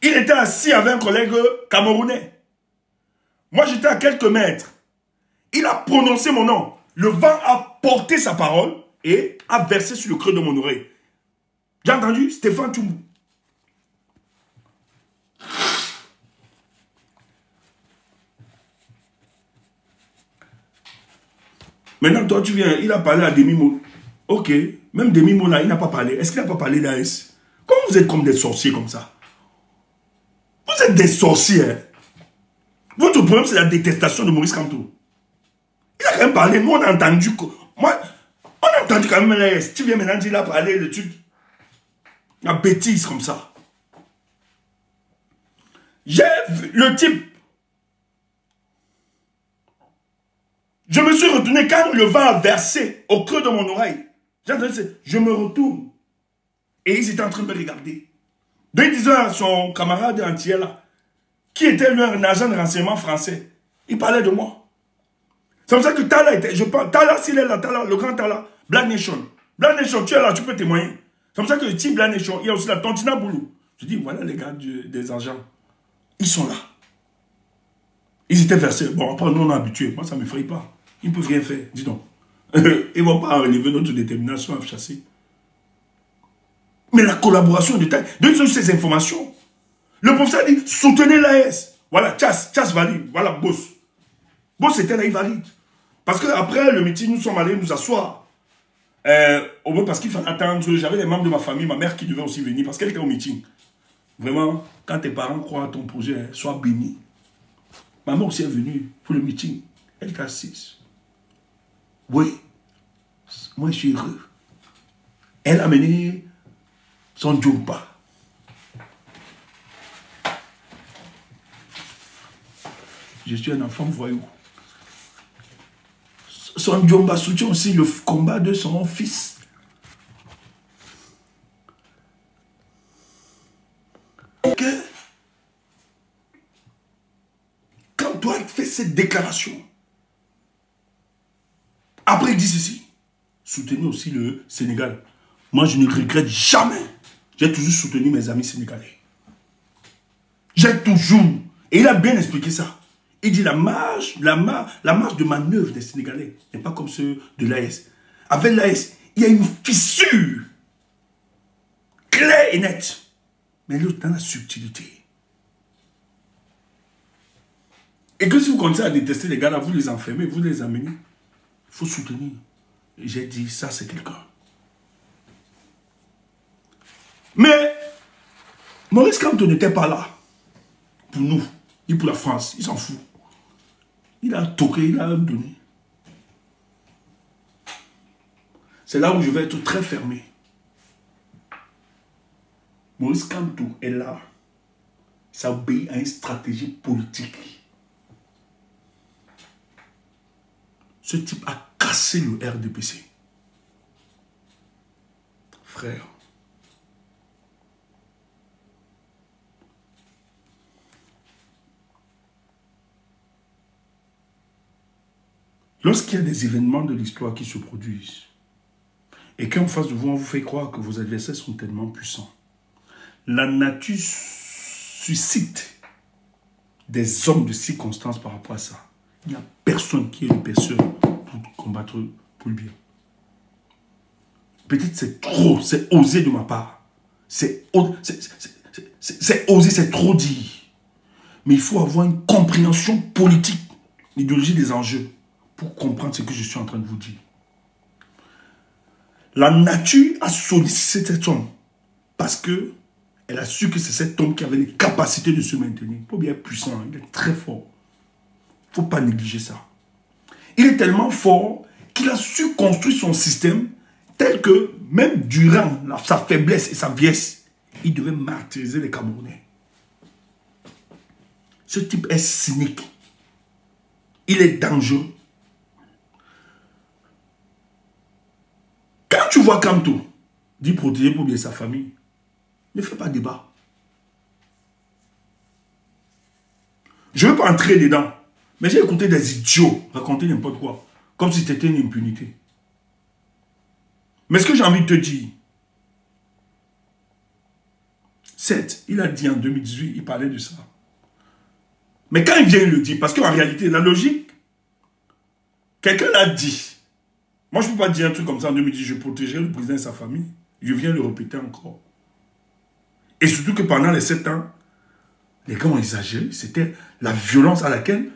Il était assis avec un collègue camerounais. Moi, j'étais à quelques mètres. Il a prononcé mon nom. Le vent a porté sa parole et a versé sur le creux de mon oreille. J'ai entendu Stéphane Toumou. Maintenant, toi, tu viens, il a parlé à Demi-Mo. Ok, même Demi-Mo là, il n'a pas parlé. Est-ce qu'il n'a pas parlé d'AS? Comment vous êtes comme des sorciers comme ça? Vous êtes des sorciers. Hein? Votre problème, c'est la détestation de Maurice Kamto. Il a quand même parlé. Nous, on a entendu. Moi, on a entendu quand même l'AS. Tu viens maintenant dire, il a parlé de truc. La bêtise comme ça. J'ai vu le type. Je me suis retourné quand le vent a versé au creux de mon oreille. Je me retourne. Et ils étaient en train de me regarder. Donc ils disaient à son camarade entier là, qui était lui un agent de renseignement français, il parlait de moi. C'est comme ça que Tala était, je parle, Tala s'il est là, Tala, le grand Tala, Black Nation. Black Nation, tu es là, tu peux témoigner. C'est comme ça que le team Black Nation, il y a aussi la Tontina Boulou. Je dis, voilà les gars des agents. Ils sont là. Ils étaient versés. Bon, après, nous on est habitués. Moi, ça ne m'effraie pas. Ils ne peuvent rien faire, dis donc. Ils ne vont pas enlever notre détermination à chasser. Mais la collaboration de taille. Donc, ils ont eu ces informations. Le professeur dit, soutenez l'AS. Voilà, Chass valide. Voilà, Boss. Boss était là, il valide. Parce qu'après le meeting, nous sommes allés nous asseoir. Au moins parce qu'il fallait attendre. J'avais les membres de ma famille, ma mère qui devait aussi venir parce qu'elle était au meeting. Vraiment, quand tes parents croient à ton projet, sois béni. Maman aussi est venue pour le meeting. Elle était assise. Oui, moi je suis heureux. Elle a mené son Djomba. Je suis un enfant voyou. Son Djomba soutient aussi le combat de son fils. Que quand toi tu fais cette déclaration, après il dit ceci, soutenez aussi le Sénégal. Moi je ne regrette jamais. J'ai toujours soutenu mes amis sénégalais. J'ai toujours. Et il a bien expliqué ça. Il dit la marge de manœuvre des Sénégalais n'est pas comme ceux de l'AS. Avec l'AS, il y a une fissure claire et nette. Mais l'autre dans la subtilité. Et que si vous continuez à détester les gars là, vous les enfermez, vous les amenez. Il faut soutenir. Et j'ai dit, ça c'est quelqu'un. Mais Maurice Kamto n'était pas là. Pour nous, ni pour la France, il s'en fout. Il a toqué, il a donné. C'est là où je vais être très fermé. Maurice Kamto est là. Ça obéit à une stratégie politique. Ce type a cassé casser le RDPC. Frère. Lorsqu'il y a des événements de l'histoire qui se produisent, et qu'en face de vous, on vous fait croire que vos adversaires sont tellement puissants, la nature suscite des hommes de circonstance par rapport à ça. Il n'y a personne qui est le perceur pour combattre pour le bien. Peut-être c'est trop, c'est osé de ma part. C'est osé, c'est trop dit. Mais il faut avoir une compréhension politique, l'idéologie des enjeux, pour comprendre ce que je suis en train de vous dire. La nature a sollicité cet homme parce que elle a su que c'est cet homme qui avait les capacités de se maintenir. Il faut bien être puissant, il est très fort. Il ne faut pas négliger ça. Il est tellement fort qu'il a su construire son système tel que même durant sa faiblesse et sa vieillesse, il devait martyriser les Camerounais. Ce type est cynique. Il est dangereux. Quand tu vois Kamto dit protéger pour bien sa famille, ne fais pas débat. Je ne veux pas entrer dedans, mais j'ai écouté des idiots raconter n'importe quoi, comme si c'était une impunité. Mais ce que j'ai envie de te dire, certes, il a dit en 2018, il parlait de ça. Mais quand il vient, il le dit, parce qu'en réalité, la logique, quelqu'un l'a dit. Moi, je ne peux pas dire un truc comme ça en 2010, je protégerai le président et sa famille. Je viens le répéter encore. Et surtout que pendant les 7 ans, les gars ont exagéré. C'était la violence à laquelle,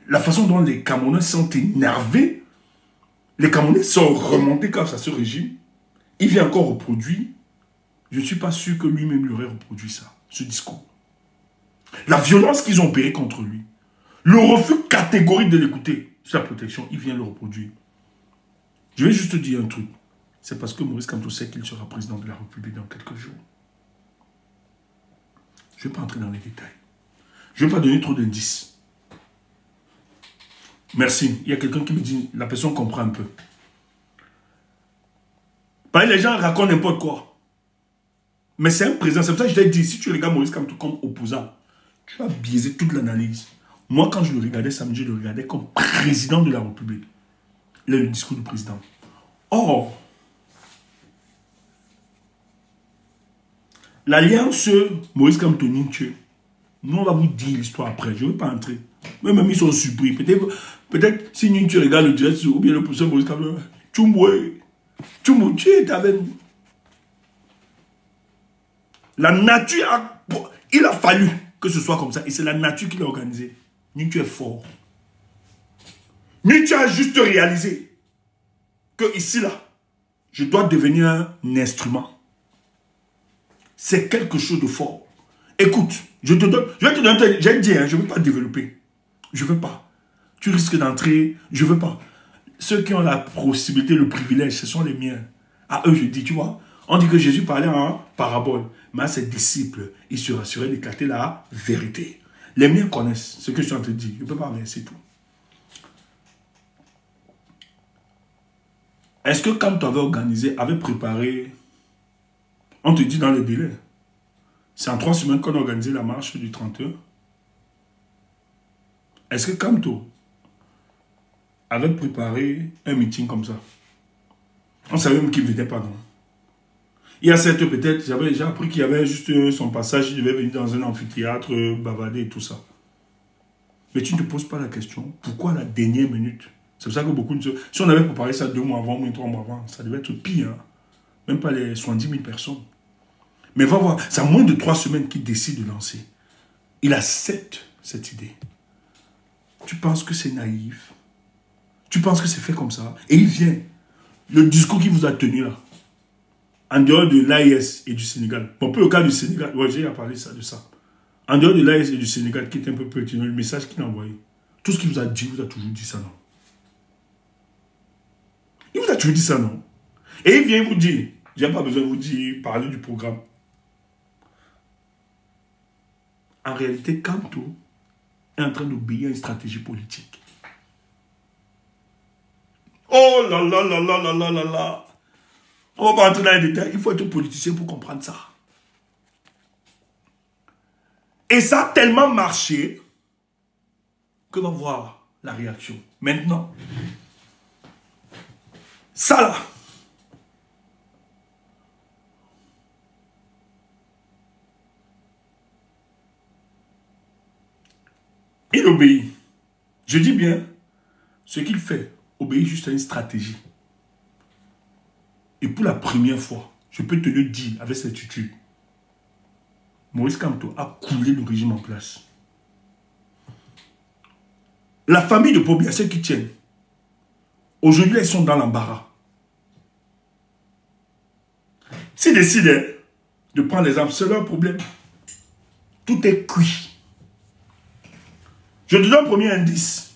la façon dont les Camerounais sont énervés, les Camerounais sont remontés grâce à ce régime. Il vient encore reproduire. Je ne suis pas sûr que lui-même lui aurait reproduit ça, ce discours. La violence qu'ils ont opérée contre lui, le refus catégorique de l'écouter sur la protection, il vient le reproduire. Je vais juste te dire un truc. C'est parce que Maurice Kamto sait qu'il sera président de la République dans quelques jours. Je ne vais pas entrer dans les détails. Je ne vais pas donner trop d'indices. Merci. Il y a quelqu'un qui me dit, la personne comprend un peu. Les gens racontent n'importe quoi. Mais c'est un président. C'est pour ça que je t'ai dit, si tu regardes Maurice Kamto comme opposant, tu vas biaiser toute l'analyse. Moi, quand je le regardais samedi, je le regardais comme président de la République. Là, le discours du président. Or, l'alliance Maurice Kamto Ninche, nous on va vous dire l'histoire après, je ne veux pas entrer. Même ils sont surpris. Peut-être si Ninche regarde le direct ou bien le professeur Maurice Kamto, tu es avec nous. La nature il a fallu que ce soit comme ça et c'est la nature qui l'a organisé. Ninche est fort. Ninche a juste réalisé que ici, là, je dois devenir un instrument. C'est quelque chose de fort. Écoute, je vais te donner, j'ai dit, hein, je ne veux pas développer. Je ne veux pas. Tu risques d'entrer, je ne veux pas. Ceux qui ont la possibilité, le privilège, ce sont les miens. À eux, je dis, tu vois, on dit que Jésus parlait en parabole, mais à ses disciples, il se rassurait d'éclater la vérité. Les miens connaissent ce que je suis en train de dire. Je ne peux pas verser tout. Est-ce que quand tu avais organisé, avait préparé, on te dit dans les délais, c'est en 3 semaines qu'on a organisé la marche du 31. Est-ce que Kamto avait préparé un meeting comme ça? On savait même qu'il ne venait pas, non? Il y a certes peut-être, j'ai appris qu'il y avait juste son passage, il devait venir dans un amphithéâtre, bavarder et tout ça. Mais tu ne te poses pas la question, pourquoi la dernière minute? C'est pour ça que beaucoup de... Si on avait préparé ça 2 mois avant, ou 3 mois avant, ça devait être pire. Hein? Même pas les 70 000 personnes. Mais va voir, c'est à moins de 3 semaines qu'il décide de lancer. Il accepte cette idée. Tu penses que c'est naïf? Tu penses que c'est fait comme ça? Et il vient. Le discours qu'il vous a tenu là, en dehors de l'AIS et du Sénégal, bon, peu au cas du Sénégal, ouais, j'ai parlé de ça. En dehors de l'AIS et du Sénégal, qui est un peu pertinent, le message qu'il a envoyé, tout ce qu'il vous a dit, il vous a toujours dit ça, non? Il vous a toujours dit ça, non? Et il vient vous dire, j'ai pas besoin de vous dire, parler du programme. En réalité, Kamto est en train d'obéir à une stratégie politique. Oh là là là là là là là là. On va pas entrer dans les détails. Il faut être politicien pour comprendre ça. Et ça a tellement marché que va voir la réaction. Maintenant, ça là, il obéit. Je dis bien, ce qu'il fait obéit juste à une stratégie. Et pour la première fois, je peux te le dire avec certitude, Maurice Kamto a coulé le régime en place. La famille de Paul Biya, ceux qui tiennent, aujourd'hui, ils sont dans l'embarras. S'ils décident de prendre les armes, c'est leur problème. Tout est cuit. Je te donne un premier indice.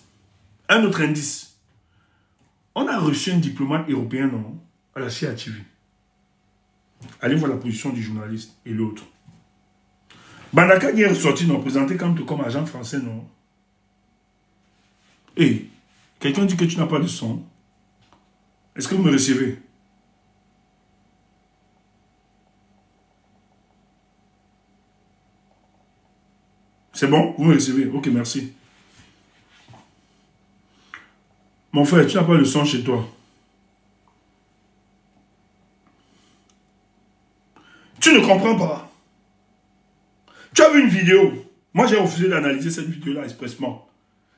Un autre indice. On a reçu un diplomate européen, non, à la CATV. Allez voir la position du journaliste et l'autre. Bandaka qui est ressorti, non, présenté comme agent français, non. Et quelqu'un dit que tu n'as pas de son. Est-ce que vous me recevez? C'est bon? Vous me recevez? Ok, merci. Mon frère, tu n'as pas de son chez toi. Tu ne comprends pas. Tu as vu une vidéo. Moi, j'ai refusé d'analyser cette vidéo-là expressement.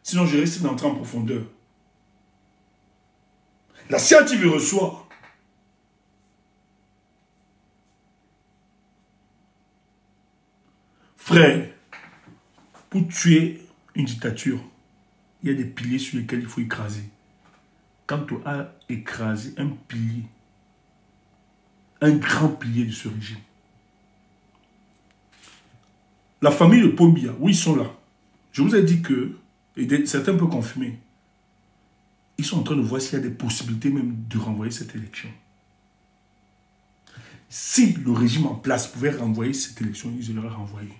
Sinon, je risque d'entrer en profondeur. La CATV reçoit. Frère, pour tuer une dictature, il y a des piliers sur lesquels il faut écraser. Quand tu as écrasé un pilier, un grand pilier de ce régime, la famille de Paul Biya, oui, ils sont là. Je vous ai dit que, et certains peuvent confirmer, ils sont en train de voir s'il y a des possibilités même de renvoyer cette élection. Si le régime en place pouvait renvoyer cette élection, ils l'auraient renvoyé.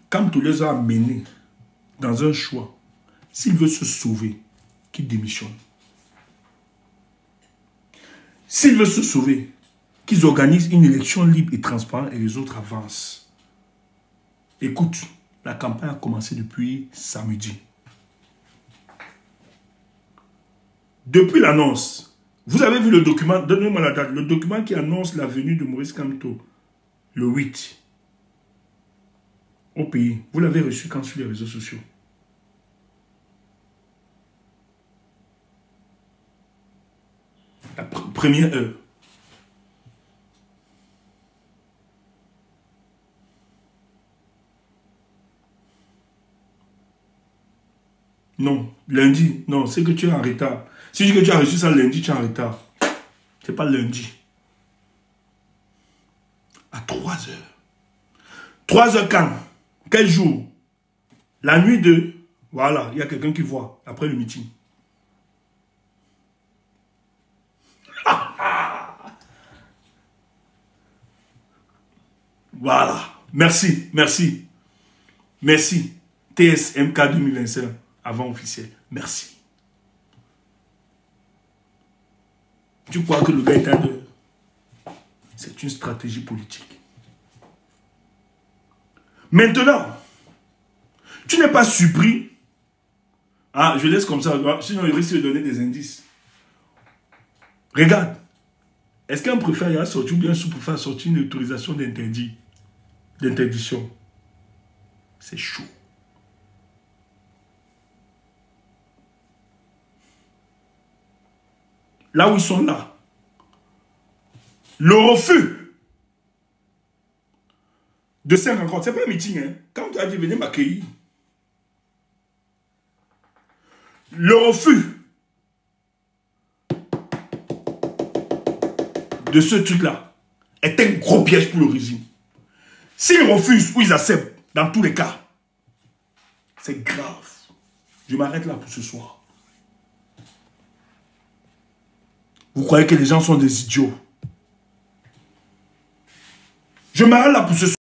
Quand on les a amenés dans un choix, s'il veut se sauver, qu'il démissionne. S'il veut se sauver, qu'ils organisent une élection libre et transparente et les autres avancent. Écoute, la campagne a commencé depuis samedi. Depuis l'annonce, vous avez vu le document, donnez-moi la date, le document qui annonce la venue de Maurice Kamto, le 8, au pays. Vous l'avez reçu quand sur les réseaux sociaux? La première heure. Non, lundi. Non, c'est que tu es en retard. Si je dis que tu as reçu ça lundi, tu es en retard. C'est pas lundi. À 3 heures. 3 heures quand? Quel jour? La nuit de... Voilà, il y a quelqu'un qui voit après le meeting. Voilà. Merci, merci. Merci. TSMK 2025, avant officiel. Merci. Tu crois que le gars est à deux? C'est une stratégie politique. Maintenant, tu n'es pas surpris. Ah, je laisse comme ça, sinon il risque de donner des indices. Regarde. Est-ce qu'un préfet a sorti ou bien un sous-préfet a sorti une autorisation d'interdit? D'interdiction. C'est chaud. Là où ils sont là, le refus de ces rencontres, c'est pas un meeting, hein. Quand tu as dit venez m'accueillir, le refus de ce truc-là est un gros piège pour le régime. S'ils refusent ou ils acceptent, dans tous les cas, c'est grave. Je m'arrête là pour ce soir. Vous croyez que les gens sont des idiots? Je m'arrête là pour ce soir.